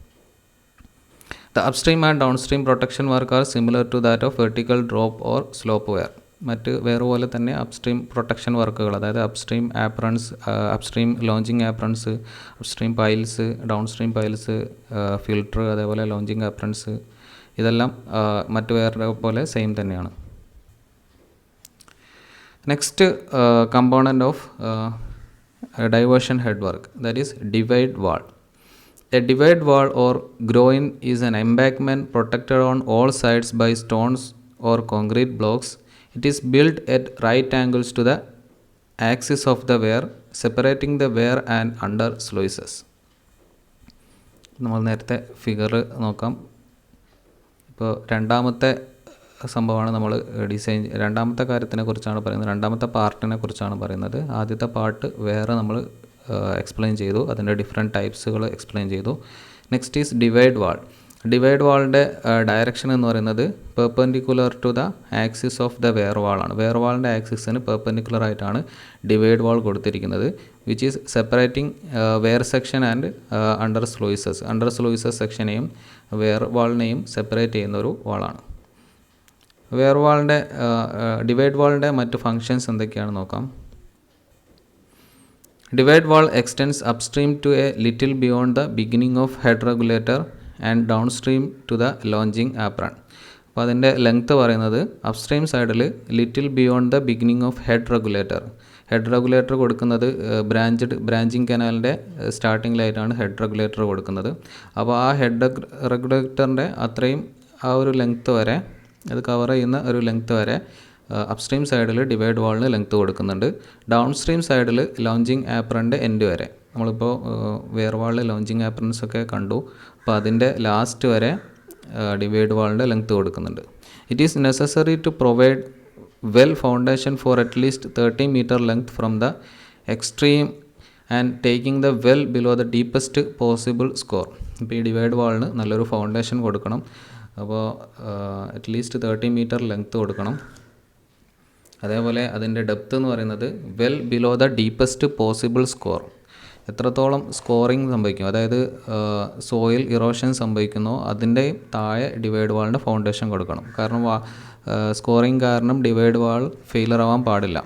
The upstream and downstream protection work are similar to that of vertical drop or slope weir. മറ്റ് വെയർ പോലെ തന്നെ അപ്സ്ട്രീം പ്രൊട്ടക്ഷൻ വർക്കുകൾ, അതായത് upstream aprons, upstream launching aprons, upstream piles, downstream piles, filter, അതേപോലെ launching aprons, ഇതെല്ലാം മറ്റ് weir പോലെ same തന്നെയാണ്. Next component of diversion head work, that is divide wall. A divide wall or groin is an embankment protected on all sides by stones or concrete blocks. It is built at right angles to the axis of the weir, separating the weir and under sluices. നമ്മൾ നേരത്തെ figure നോക്കാം. ഇപ്പോൾ രണ്ടാമത്തെ സംഭവമാണ് നമ്മൾ രണ്ടാമത്തെ കാര്യത്തിനെ കുറിച്ചാണ് പറയുന്നത്, രണ്ടാമത്തെ പാർട്ടിനെ കുറിച്ചാണ് പറയുന്നത്. ആദ്യത്തെ പാർട്ട് വേറെ നമ്മൾ എക്സ്പ്ലെയിൻ ചെയ്തു, അതിൻ്റെ ഡിഫറെൻറ്റ് ടൈപ്സുകൾ എക്സ്പ്ലെയിൻ ചെയ്തു. Next is divide wall. Divide വാളിൻ്റെ ഡയറക്ഷൻ എന്ന് പറയുന്നത് perpendicular to the axis of the weir വാളാണ്. വെയർ വാളിൻ്റെ ആക്സിസിന് പെർപെൻഡിക്കുലർ ആയിട്ടാണ് ഡിവൈഡ് വാൾ കൊടുത്തിരിക്കുന്നത്, which is separating weir section and under sluices സെക്ഷനെയും വെയർ വാളിനെയും സെപ്പറേറ്റ് ചെയ്യുന്ന ഒരു വാളാണ്. വെയർ വാളിൻ്റെ ഡിവൈഡ് വാളിൻ്റെ മറ്റ് ഫങ്ഷൻസ് എന്തൊക്കെയാണെന്ന് നോക്കാം. Divide wall extends upstream to a little beyond the beginning of head regulator and downstream to the launching apron. അപ്പോൾ അതിൻ്റെ length പറയുന്നത് അപ്സ്ട്രീം സൈഡിൽ little beyond the beginning of head regulator കൊടുക്കുന്നത് branching കനാലിൻ്റെ സ്റ്റാർട്ടിങ്ങിലായിട്ടാണ് head regulator കൊടുക്കുന്നത്. അപ്പോൾ ആ ഹെഡ് റെഗുലേറ്ററിൻ്റെ അത്രയും ആ ഒരു ലെങ്ത്ത് വരെ, അത് കവർ ചെയ്യുന്ന ഒരു ലെങ്ത്ത് വരെ അപ്സ്ട്രീം സൈഡിൽ ഡിവൈഡ് വാളിന് ലെങ്ത്ത് കൊടുക്കുന്നുണ്ട്. ഡൗൺ സ്ട്രീം സൈഡിൽ ലോഞ്ചിങ് ആപ്രൻ്റെ എൻഡ് വരെ, നമ്മളിപ്പോൾ വെയർ വാളിൽ ലോഞ്ചിങ് ആപ്രൻസ് ഒക്കെ കണ്ടു, അപ്പോൾ അതിൻ്റെ ലാസ്റ്റ് വരെ ഡിവൈഡ് വാളിൻ്റെ ലെങ്ത്ത് കൊടുക്കുന്നുണ്ട്. It is necessary to provide well foundation for at least 30 metre length from the extreme and taking the well below the deepest possible scour. ഇപ്പോൾ ഈ ഡിവൈഡ് വാളിന് നല്ലൊരു ഫൗണ്ടേഷൻ കൊടുക്കണം. അപ്പോൾ അറ്റ്ലീസ്റ്റ് 30 മീറ്റർ ലെങ്ത്ത് കൊടുക്കണം. അതേപോലെ അതിൻ്റെ ഡെപ്ത്ത് എന്ന് പറയുന്നത് well below the deepest possible score, എത്രത്തോളം സ്കോറിങ് സംഭവിക്കും, അതായത് സോയിൽ ഇറോഷൻ സംഭവിക്കുന്നോ അതിൻ്റെ താഴെ ഡിവൈഡ് വാളിൻ്റെ ഫൗണ്ടേഷൻ കൊടുക്കണം. കാരണം സ്കോറിങ് കാരണം ഡിവൈഡ് വാൾ ഫെയിലർ ആവാൻ പാടില്ല.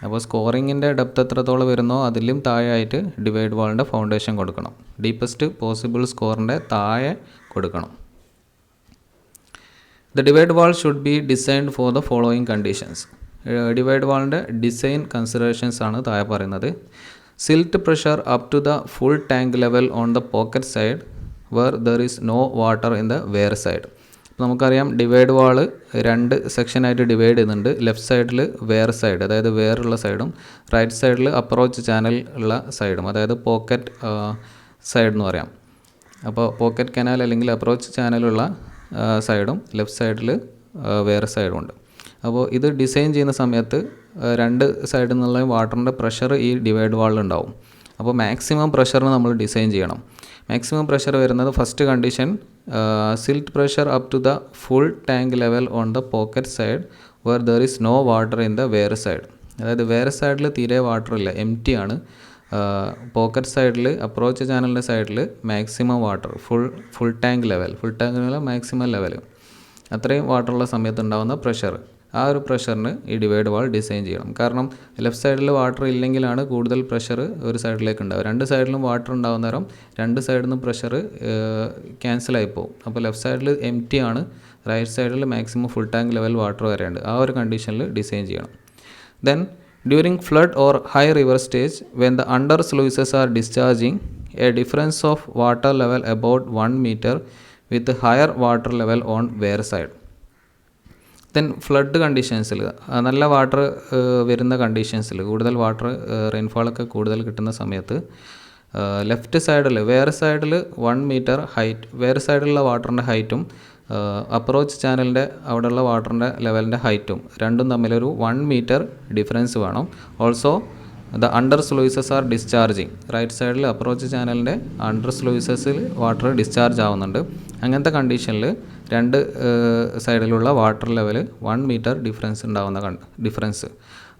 അപ്പോൾ സ്കോറിങ്ങിൻ്റെ ഡെപ്ത്ത് എത്രത്തോളം വരുന്നോ അതിലും താഴെയായിട്ട് ഡിവൈഡ് വാളിൻ്റെ ഫൗണ്ടേഷൻ കൊടുക്കണം. ഡീപ്പസ്റ്റ് പോസിബിൾ സ്കോറിൻ്റെ താഴെ കൊടുക്കണം. The divide wall should be designed for the following conditions. Divide വാളിൻ്റെ ഡിസൈൻ കൺസിഡറേഷൻസ് ആണ് താഴെ പറയുന്നത്. Silt pressure up to the full tank level on the pocket side where there is no water in the weir side. നമുക്കറിയാം divide wall 2 സെക്ഷനായിട്ട് divide ചെയ്യുന്നുണ്ട്. Left സൈഡിൽ weir side, അതായത് വെയറുള്ള സൈഡും, റൈറ്റ് സൈഡിൽ അപ്രോച്ച് ചാനൽ ഉള്ള സൈഡും, അതായത് പോക്കറ്റ് സൈഡ് എന്ന് പറയാം. അപ്പോൾ പോക്കറ്റ് കനാൽ അല്ലെങ്കിൽ അപ്രോച്ച് ചാനലുള്ള സൈഡും ലെഫ്റ്റ് സൈഡിൽ വെയർ സൈഡും ഉണ്ട്. അപ്പോൾ ഇത് ഡിസൈൻ ചെയ്യുന്ന സമയത്ത് 2 സൈഡിൽ നിന്നുള്ള വാട്ടറിൻ്റെ പ്രഷർ ഈ ഡിവൈഡ് വാളിലുണ്ടാവും. അപ്പോൾ മാക്സിമം പ്രഷറിന് നമ്മൾ ഡിസൈൻ ചെയ്യണം. മാക്സിമം പ്രഷർ വരുന്നത് first condition, silt pressure up to the full tank level on the pocket side where there is no water in the weir side. അതായത് വെയർ സൈഡിൽ തീരെ വാട്ടർ ഇല്ല, എംറ്റി ആണ്. പോക്കറ്റ് സൈഡിൽ അപ്രോച്ച് ചാനലിൻ്റെ സൈഡിൽ maximum water, full tank level maximum level, അത്രയും വാട്ടറുള്ള സമയത്ത് ഉണ്ടാകുന്ന പ്രഷർ, ആ ഒരു പ്രഷറിന് ഈ ഡിവൈഡ് വാൾ ഡിസൈൻ ചെയ്യണം. കാരണം ലെഫ്റ്റ് സൈഡിൽ വാട്ടർ ഇല്ലെങ്കിലാണ് കൂടുതൽ പ്രഷർ ഒരു സൈഡിലേക്ക് ഉണ്ടാവുക. 2 സൈഡിലും വാട്ടർ ഉണ്ടാകുന്ന നേരം 2 സൈഡിൽ നിന്നും പ്രഷർ ക്യാൻസലായി പോകും. അപ്പോൾ ലെഫ്റ്റ് സൈഡിൽ എംറ്റി ആണ്, റൈറ്റ് സൈഡിൽ maximum full tank level water വരെയുണ്ട്. ആ ഒരു കണ്ടീഷനിൽ ഡിസൈൻ ചെയ്യണം. Then during flood or high river stage when the under sluices are discharging a difference of water level about 1 metre with higher water level on weir side. Then flood കണ്ടീഷൻസിൽ, നല്ല water വരുന്ന കണ്ടീഷൻസിൽ, കൂടുതൽ water റെയിൻഫോളൊക്കെ കൂടുതൽ കിട്ടുന്ന സമയത്ത് left സൈഡിൽ wear സൈഡിൽ 1 metre height, wear സൈഡിലുള്ള വാട്ടറിൻ്റെ ഹൈറ്റും അപ്രോച്ച് ചാനലിൻ്റെ അവിടെയുള്ള വാട്ടറിൻ്റെ ലെവലിൻ്റെ ഹൈറ്റും രണ്ടും തമ്മിലൊരു 1 മീറ്റർ ഡിഫറൻസ് വേണം. Also the under sluices are discharging, right സൈഡിൽ അപ്രോച്ച് ചാനലിൻ്റെ അണ്ടർ സ്ലൂയിസസിൽ വാട്ടർ ഡിസ്ചാർജ് ആവുന്നുണ്ട്. അങ്ങനത്തെ കണ്ടീഷനിൽ 2 സൈഡിലുള്ള വാട്ടർ ലെവൽ 1 മീറ്റർ ഡിഫറൻസ് ഉണ്ടാകുന്ന ഡിഫറൻസ്,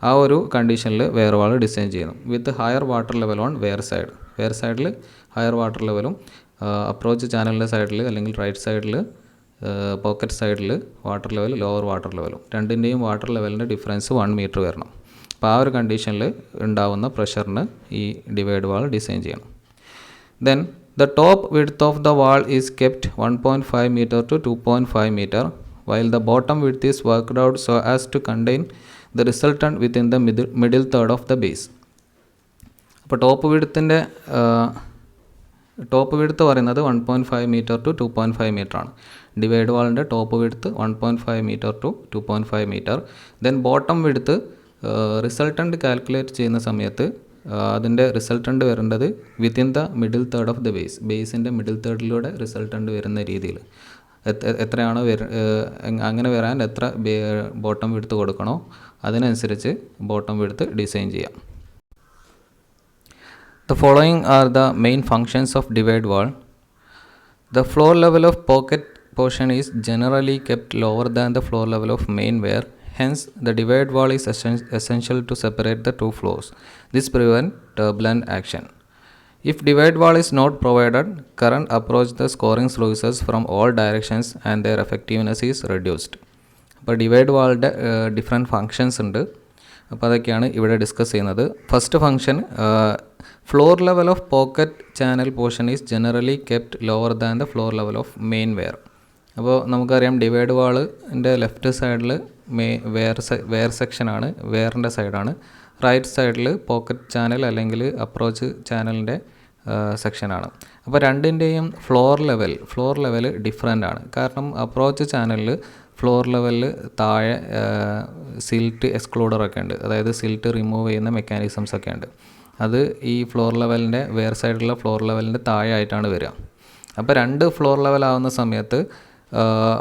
ആ ഒരു കണ്ടീഷനിൽ വെയർ വാൾ ഡിസൈൻ ചെയ്യുന്നു. With higher water level on weir side, weir സൈഡിൽ ഹയർ വാട്ടർ ലെവലും അപ്രോച്ച് ചാനലിൻ്റെ സൈഡിൽ അല്ലെങ്കിൽ റൈറ്റ് സൈഡിൽ പോക്കറ്റ് സൈഡിൽ വാട്ടർ ലെവൽ ലോവർ വാട്ടർ ലെവലും, രണ്ടിൻ്റെയും വാട്ടർ ലെവലിൻ്റെ ഡിഫറൻസ് 1 മീറ്റർ വരണം. അപ്പോൾ ആ ഒരു കണ്ടീഷനിൽ ഉണ്ടാവുന്ന പ്രഷറിന് ഈ ഡിവൈഡ് വാൾ ഡിസൈൻ ചെയ്യണം. Then the top width of the wall is kept 1.5 meter to 2.5 meter while the bottom width is worked out so as to contain the resultant within the middle third of the base. അപ്പോൾ top width പറയുന്നത് 1.5 metre to 2.5 metre ആണ്. Divide വാളിൻ്റെ top width 1.5 metre to 2.5 metre. Then bottom width resultant calculate ചെയ്യുന്ന സമയത്ത് അതിൻ്റെ resultant വരേണ്ടത് within the middle third of the ബേസിൻ്റെ middle തേർഡിലൂടെ റിസൾട്ടൻ്റ് വരുന്ന രീതിയിൽ എത്രയാണോ അങ്ങനെ വരാൻ എത്ര ബോട്ടം വിഡ്ത്ത് കൊടുക്കണോ അതിനനുസരിച്ച് ബോട്ടം വിഡ്ത്ത് ഡിസൈൻ ചെയ്യാം. The following are the main functions of divide wall. The floor level of pocket portion is generally kept lower than the floor level of main wear. Hence, the divide wall is essential to separate the two floors. This prevents turbulent action. If divide wall is not provided, current approach the scoring sluices from all directions and their effectiveness is reduced. അപ്പോൾ divide വാളിൻ്റെ different functions ഉണ്ട്. അപ്പോൾ അതൊക്കെയാണ് ഇവിടെ discuss ചെയ്യുന്നത്. First function, floor level of pocket channel portion is generally kept lower than the floor level of main weir. അപ്പോൾ നമുക്കറിയാം divide വാളിൻ്റെ ലെഫ്റ്റ് സൈഡിൽ വെയർ സെക്ഷനാണ്, വെയറിൻ്റെ സൈഡാണ്. റൈറ്റ് സൈഡിൽ പോക്കറ്റ് ചാനൽ അല്ലെങ്കിൽ അപ്രോച്ച് ചാനലിൻ്റെ സെക്ഷനാണ്. അപ്പോൾ രണ്ടിൻ്റെയും ഫ്ലോർ ലെവൽ ഡിഫറെൻ്റ് ആണ്. കാരണം അപ്രോച്ച് ചാനലിൽ ഫ്ലോർ ലെവലിൽ താഴെ സിൽട്ട് എക്സ്ക്ലൂഡറൊക്കെ ഉണ്ട്, അതായത് സിൽട്ട് റിമൂവ് ചെയ്യുന്ന മെക്കാനിസംസ് ഒക്കെ ഉണ്ട്. അത് ഈ ഫ്ലോർ ലെവലിൻ്റെ വേറെ സൈഡിലുള്ള ഫ്ലോർ ലെവലിൻ്റെ താഴെ ആയിട്ടാണ് വരിക. അപ്പോൾ 2 ഫ്ലോർ ലെവലാവുന്ന സമയത്ത്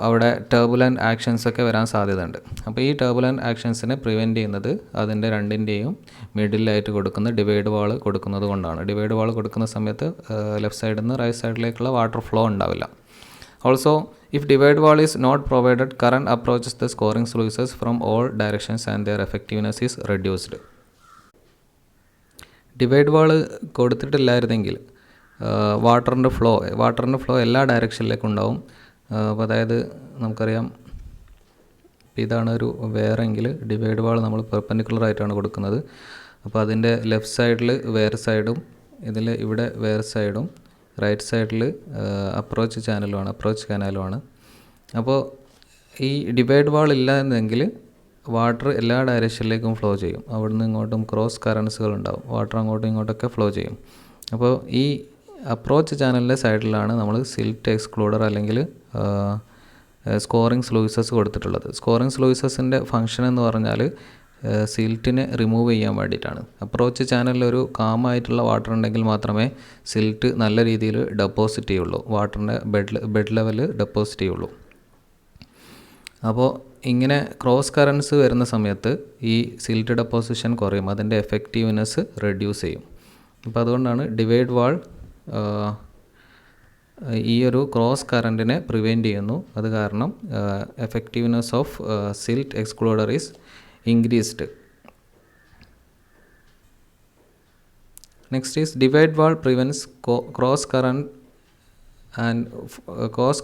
അവിടെ ടർബുലൻറ്റ് ആക്ഷൻസ് ഒക്കെ വരാൻ സാധ്യതയുണ്ട്. അപ്പോൾ ഈ ടർബുലൻറ്റ് ആക്ഷൻസിനെ പ്രിവെൻറ്റ് ചെയ്യുന്നത് അതിൻ്റെ രണ്ടിൻ്റെയും മിഡിലായിട്ട് കൊടുക്കുന്ന ഡിവൈഡ് വാൾ കൊടുക്കുന്നത് കൊണ്ടാണ്. ഡിവൈഡ് വാൾ കൊടുക്കുന്ന സമയത്ത് ലെഫ്റ്റ് സൈഡിൽ നിന്ന് റൈറ്റ് സൈഡിലേക്കുള്ള വാട്ടർ ഫ്ലോ ഉണ്ടാവില്ല. Also if divide wall is not provided, current approaches the scouring sluices from all directions and their effectiveness is reduced. Divide wall കൊടുത്തിട്ടില്ലായിരുന്നെങ്കിൽ വാട്ടറിൻ്റെ ഫ്ലോ എല്ലാ ഡയറക്ഷനിലേക്കും ഉണ്ടാവും. അപ്പോൾ അതായത് നമുക്കറിയാം, ഇതാണ് ഒരു വേറെങ്കിൽ ഡിവൈഡ് വാൾ നമ്മൾ പെർപെൻഡിക്കുലർ ആയിട്ടാണ് കൊടുക്കുന്നത്. അപ്പോൾ അതിൻ്റെ ലെഫ്റ്റ് സൈഡിൽ വേറെ സൈഡും ഇവിടെ വേറെ സൈഡും റൈറ്റ് സൈഡിൽ അപ്രോച്ച് കനാലുമാണ്. അപ്പോൾ ഈ ഡിവൈഡ് വാൾ ഇല്ല എന്നെങ്കിൽ വാട്ടർ എല്ലാ ഡയറക്ഷനിലേക്കും ഫ്ലോ ചെയ്യും. അവിടുന്ന് ഇങ്ങോട്ടും ക്രോസ് കറൻസുകൾ ഉണ്ടാവും, വാട്ടർ അങ്ങോട്ടും ഇങ്ങോട്ടൊക്കെ ഫ്ലോ ചെയ്യും. അപ്പോൾ ഈ അപ്രോച്ച് ചാനലിൻ്റെ സൈഡിലാണ് നമ്മൾ സിൽറ്റ് എക്സ്ക്ലൂഡർ അല്ലെങ്കിൽ സ്കോറിംഗ് സ്ലൂയിസസ് കൊടുത്തിട്ടുള്ളത്. സ്കോറിംഗ് സ്ലൂയിസസിൻ്റെ ഫംഗ്ഷൻ എന്ന് പറഞ്ഞാൽ സിൽറ്റിനെ റിമൂവ് ചെയ്യാൻ വേണ്ടിയിട്ടാണ്. അപ്രോച്ച് ചാനലിൽ ഒരു കാമായിട്ടുള്ള വാട്ടർ ഉണ്ടെങ്കിൽ മാത്രമേ സിൽറ്റ് നല്ല രീതിയിൽ ഡെപ്പോസിറ്റ് ചെയ്യുള്ളൂ, വാട്ടറിൻ്റെ ബെഡ് ലെവൽ ഡെപ്പോസിറ്റ് ചെയ്യുള്ളൂ. അപ്പോൾ ഇങ്ങനെ ക്രോസ് കറൻസ് വരുന്ന സമയത്ത് ഈ സിൽറ്റ് ഡെപ്പോസിഷൻ കുറയും, അതിൻ്റെ എഫക്റ്റീവ്നെസ് റെഡ്യൂസ് ചെയ്യും. അപ്പോൾ അതുകൊണ്ടാണ് ഡിവൈഡ് വാൾ ഈ ഒരു ക്രോസ് കറൻറ്റിനെ പ്രിവെൻറ്റ് ചെയ്യുന്നു. അത് കാരണം effectiveness of silt excluder is increased. Next is divide wall prevents cross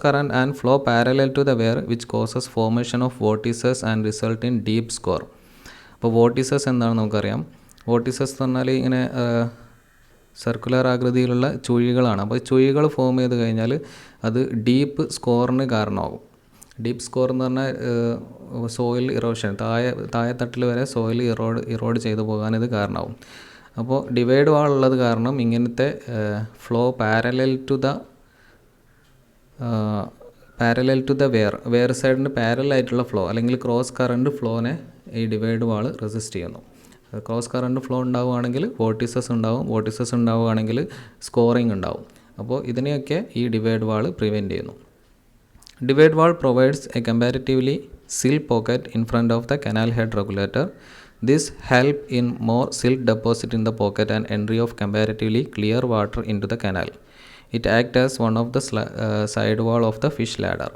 current and flow parallel to the wear, which causes formation of vortices and result in deep score. അപ്പോൾ വോർട്ടിസസ് എന്താണെന്ന് നമുക്കറിയാം. വോർട്ടിസസ് എന്ന് പറഞ്ഞാൽ ഇങ്ങനെ circular ആകൃതിയിലുള്ള ചുഴികളാണ്. അപ്പോൾ ചുഴികൾ ഫോം ചെയ്ത് കഴിഞ്ഞാൽ അത് ഡീപ്പ് സ്കോറിന് കാരണമാകും. ഡീപ്പ് സ്കോർ എന്ന് പറഞ്ഞാൽ സോയിൽ ഇറോഷൻ, താഴെത്തട്ടിൽ വരെ സോയിൽ ഇറോഡ് ചെയ്തു പോകാൻ ഇത് കാരണമാകും. അപ്പോൾ ഡിവൈഡ് വാൾ ഉള്ളത് കാരണം ഇങ്ങനത്തെ flow parallel to the weir സൈഡിന് പാരലായിട്ടുള്ള ഫ്ലോ അല്ലെങ്കിൽ ക്രോസ് കറണ്ട് ഫ്ലോനെ ഈ ഡിവൈഡ് വാൾ റെസിസ്റ്റ് ചെയ്യുന്നു. ക്രോസ് കറണ്ട് ഫ്ലോ ഉണ്ടാവുകയാണെങ്കിൽ വോർട്ടിസസ് ഉണ്ടാവുകയാണെങ്കിൽ സ്കോറിംഗ് ഉണ്ടാവും. അപ്പോൾ ഇതിനെയൊക്കെ ഈ ഡിവൈഡ് വാൾ പ്രിവെൻറ്റ് ചെയ്യുന്നു. Divide wall provides a comparatively sill pocket in front of the canal head regulator. This help in more silt deposit in the pocket and entry of comparatively clear water into the canal. It acts as one of the side wall of the fish ladder.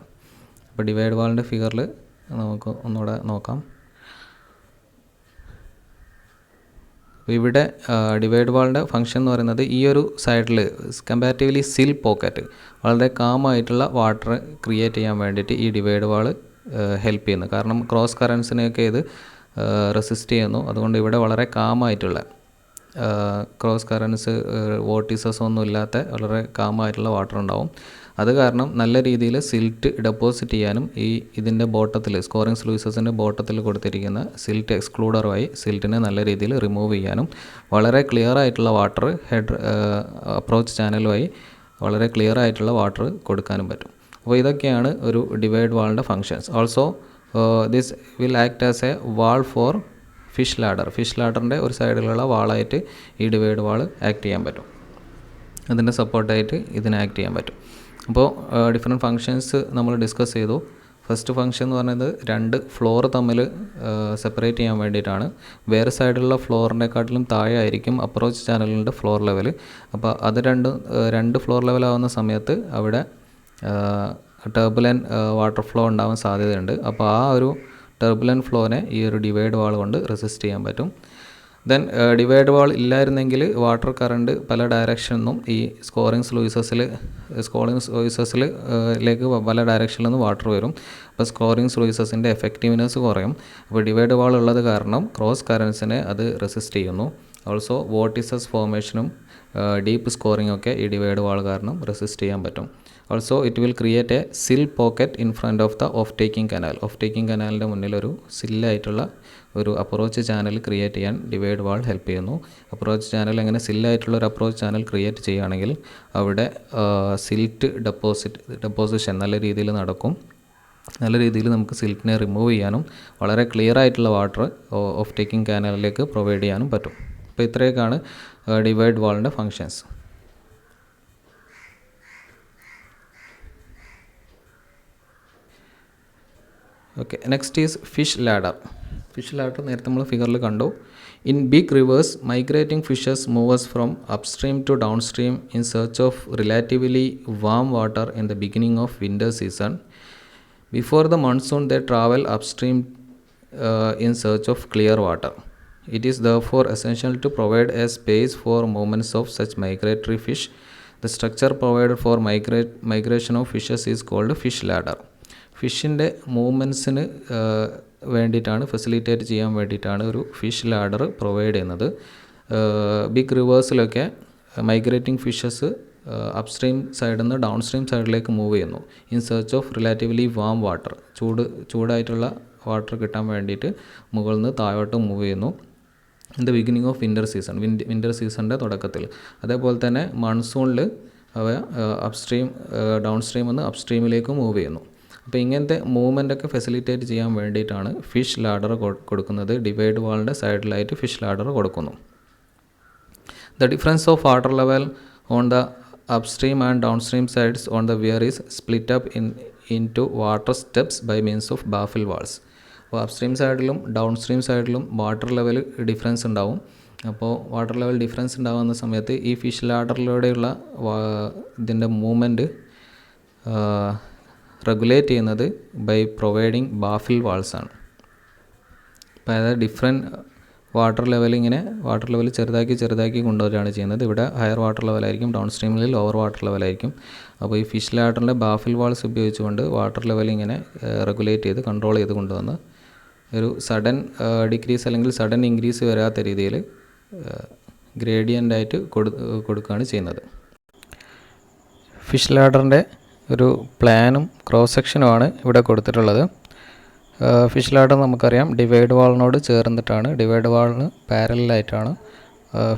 അപ്പോൾ divide വാളിൻ്റെ ഫിഗറിൽ നമുക്ക് ഒന്നുകൂടെ നോക്കാം. അപ്പോൾ ഇവിടെ divide വാളിൻ്റെ function എന്ന് പറയുന്നത് ഈ ഒരു സൈഡിൽ കമ്പാരിറ്റീവ്ലി സിൽ പോക്കറ്റ് വളരെ കാമായിട്ടുള്ള വാട്ടർ ക്രിയേറ്റ് ചെയ്യാൻ വേണ്ടിയിട്ട് ഈ ഡിവൈഡ് വാൾ ഹെൽപ്പ് ചെയ്യുന്നു. കാരണം ക്രോസ് കറൻസിനെയൊക്കെ ഇത് റെസിസ്റ്റ് ചെയ്യുന്നു. അതുകൊണ്ട് ഇവിടെ വളരെ കാമായിട്ടുള്ള ക്രോസ് കറൻസ് വോർട്ടിസസ് ഒന്നും ഇല്ലാത്ത വളരെ കാമായിട്ടുള്ള വാട്ടർ ഉണ്ടാവും. അത് കാരണം നല്ല രീതിയിൽ സിൽറ്റ് ഡെപ്പോസിറ്റ് ചെയ്യാനും ഇതിൻ്റെ ബോട്ടത്തിൽ സ്കോറിംഗ് സ്ലൂയിസസിൻ്റെ ബോട്ടത്തിൽ കൊടുത്തിരിക്കുന്ന സിൽറ്റ് എക്സ്ക്ലൂഡർ വഴി സിൽറ്റിനെ നല്ല രീതിയിൽ റിമൂവ് ചെയ്യാനും വളരെ ക്ലിയർ ആയിട്ടുള്ള വാട്ടർ ഹെഡ് അപ്രോച്ച് ചാനൽ വഴി വളരെ ക്ലിയർ ആയിട്ടുള്ള വാട്ടർ കൊടുക്കാനും പറ്റും. അപ്പോൾ ഇതൊക്കെയാണ് ഒരു ഡിവൈഡ് വാളിൻ്റെ functions. Also this will act as a wall for fish ladder. Fish ലാഡറിൻ്റെ ഒരു സൈഡിലുള്ള വാളായിട്ട് ഈ ഡിവൈഡ് വാൾ ആക്ട് ചെയ്യാൻ പറ്റും. അതിൻ്റെ സപ്പോർട്ടായിട്ട് ഇതിന് ആക്ട് ചെയ്യാൻ പറ്റും. അപ്പോൾ ഡിഫറെൻറ്റ് ഫങ്ഷൻസ് നമ്മൾ ഡിസ്കസ് ചെയ്തു. ഫസ്റ്റ് ഫങ്ഷൻ എന്ന് പറയുന്നത് 2 ഫ്ലോർ തമ്മിൽ സെപ്പറേറ്റ് ചെയ്യാൻ വേണ്ടിയിട്ടാണ്. വേറെ സൈഡിലുള്ള ഫ്ലോറിനെക്കാട്ടിലും താഴെ ആയിരിക്കും അപ്രോച്ച് ചാനലിൻ്റെ ഫ്ലോർ ലെവൽ. അപ്പോൾ അത് രണ്ട് ഫ്ലോർ ലെവലാവുന്ന സമയത്ത് അവിടെ ടർബുലൻ വാട്ടർ ഫ്ലോ ഉണ്ടാവാൻ സാധ്യതയുണ്ട്. അപ്പോൾ ആ ഒരു ടർബുലൻ ഫ്ലോനെ ഈ ഒരു ഡിവൈഡ് വാൾ കൊണ്ട് റെസിസ്റ്റ് ചെയ്യാൻ പറ്റും. ദെൻ ഡിവൈഡ് വാൾ ഇല്ലായിരുന്നെങ്കിൽ വാട്ടർ കറണ്ട് പല ഡയറക്ഷനിൽ നിന്നും ഈ സ്കോറിംഗ് സ്ലൂയിസസിലേക്ക് പല ഡയറക്ഷനിൽ നിന്നും വാട്ടർ വരും. അപ്പോൾ സ്കോറിംഗ് സ്ലൂയിസസിൻ്റെ എഫക്റ്റീവ്നെസ് കുറയും. അപ്പോൾ ഡിവൈഡ് വാൾ ഉള്ളത് കാരണം ക്രോസ് കറൻസിനെ അത് റെസിസ്റ്റ് ചെയ്യുന്നു. ഓൾസോ വോർട്ടിസസ് ഫോർമേഷനും ഡീപ്പ് സ്കോറിംഗ് ഒക്കെ ഈ ഡിവൈഡ് വാൾ കാരണം റെസിസ്റ്റ് ചെയ്യാൻ പറ്റും. Also it will create a sill pocket in front of the off taking canal. Off taking കനാലിൻ്റെ മുന്നിലൊരു സില്ലായിട്ടുള്ള ഒരു അപ്രോച്ച് ചാനൽ ക്രിയേറ്റ് ചെയ്യാൻ ഡിവൈഡ് വാൾ ഹെൽപ്പ് ചെയ്യുന്നു. അപ്രോച്ച് ചാനൽ അങ്ങനെ സില്ലായിട്ടുള്ള ഒരു അപ്രോച്ച് ചാനൽ ക്രിയേറ്റ് ചെയ്യുകയാണെങ്കിൽ അവിടെ സിൽറ്റ് ഡെപ്പോസിഷൻ നല്ല രീതിയിൽ നടക്കും. നല്ല രീതിയിൽ നമുക്ക് സിൽറ്റിനെ റിമൂവ് ചെയ്യാനും വളരെ ക്ലിയർ ആയിട്ടുള്ള വാട്ടർ ഓഫ് ടേക്കിംഗ് കാനലിലേക്ക് പ്രൊവൈഡ് ചെയ്യാനും പറ്റും. അപ്പോൾ ഇത്രയൊക്കെയാണ് ഡിവൈഡ് വാളിൻ്റെ functions. Okay, next is fish ladder. Fish ladder നേരത്തെ നമ്മൾ ഫിഗറിൽ കണ്ടു. In big rivers, migrating fishes move from upstream to downstream in search of relatively warm water in the beginning of winter season. Before the monsoon, they travel upstream in search of clear water. It is therefore essential to provide a space for movements of such migratory fish. The structure provided for migration of fishes is called fish ladder. ഫിഷിൻ്റെ മൂവ്മെൻറ്റ്സിന് വേണ്ടിയിട്ടാണ്, facilitate ചെയ്യാൻ വേണ്ടിയിട്ടാണ് ഒരു fish ladder provide ചെയ്യുന്നത്. Big റിവേഴ്സിലൊക്കെ migrating fishes upstream സൈഡിൽ നിന്ന് down stream സൈഡിലേക്ക് മൂവ് ചെയ്യുന്നു. In search of relatively warm water, ചൂടായിട്ടുള്ള വാട്ടർ കിട്ടാൻ വേണ്ടിയിട്ട് മുകളിൽ നിന്ന് താഴോട്ട് മൂവ് ചെയ്യുന്നു. In the beginning of winter സീസണിൻ്റെ തുടക്കത്തിൽ. അതേപോലെ തന്നെ മൺസൂണിൽ അവ അപ്സ്ട്രീം ഡൗൺ സ്ട്രീം നിന്ന് അപ്സ്ട്രീമിലേക്ക് മൂവ് ചെയ്യുന്നു. അപ്പോൾ ഇങ്ങനത്തെ മൂവ്മെൻറ്റൊക്കെ ഫെസിലിറ്റേറ്റ് ചെയ്യാൻ വേണ്ടിയിട്ടാണ് ഫിഷ് ലാഡർ കൊടുക്കുന്നത്. ഡിവൈഡ് വാളിൻ്റെ സൈഡിലായിട്ട് ഫിഷ് ലാഡർ കൊടുക്കുന്നു. The difference of water level on the upstream and downstream sides on the weir is split up into water steps by means of baffle walls. അപ്പോൾ upstream സൈഡിലും downstream സൈഡിലും water level difference ഉണ്ടാവും. അപ്പോൾ water level difference ഉണ്ടാകുന്ന സമയത്ത് ഈ fish ലാഡറിലൂടെയുള്ള ഇതിൻ്റെ movement regulate ചെയ്യുന്നത് ബൈ പ്രൊവൈഡിങ് ബാഫിൽ വാൾസ് ആണ്. അപ്പോൾ അതായത് ഡിഫറെൻറ്റ് വാട്ടർ ലെവൽ ചെറുതാക്കി കൊണ്ടുവരികയാണ് ചെയ്യുന്നത്. ഇവിടെ ഹയർ വാട്ടർ ലെവലായിരിക്കും, ഡൗൺ സ്ട്രീമിൽ ലോവർ വാട്ടർ ലെവലായിരിക്കും. അപ്പോൾ ഈ ഫിഷ് ലാഡറിൻ്റെ ബാഫിൽ വാൾസ് ഉപയോഗിച്ചുകൊണ്ട് വാട്ടർ ലെവൽ ഇങ്ങനെ റെഗുലേറ്റ് ചെയ്ത് കൺട്രോൾ ചെയ്ത് കൊണ്ടുവന്ന് ഒരു സഡൻ ഡിക്രീസ് അല്ലെങ്കിൽ സഡൻ ഇൻക്രീസ് വരാത്ത രീതിയിൽ ഗ്രേഡിയൻ്റായിട്ട് കൊടുക്കുകയാണ് ചെയ്യുന്നത്. ഫിഷ് ലാഡറിൻ്റെ ഒരു പ്ലാനും ക്രോസ് സെക്ഷനുമാണ് ഇവിടെ കൊടുത്തിട്ടുള്ളത്. ഫിഷ് ലാഡർ നമുക്കറിയാം ഡിവൈഡ് വാളിനോട് ചേർന്നിട്ടാണ്, ഡിവൈഡ് വാളിന് പാരലായിട്ടാണ്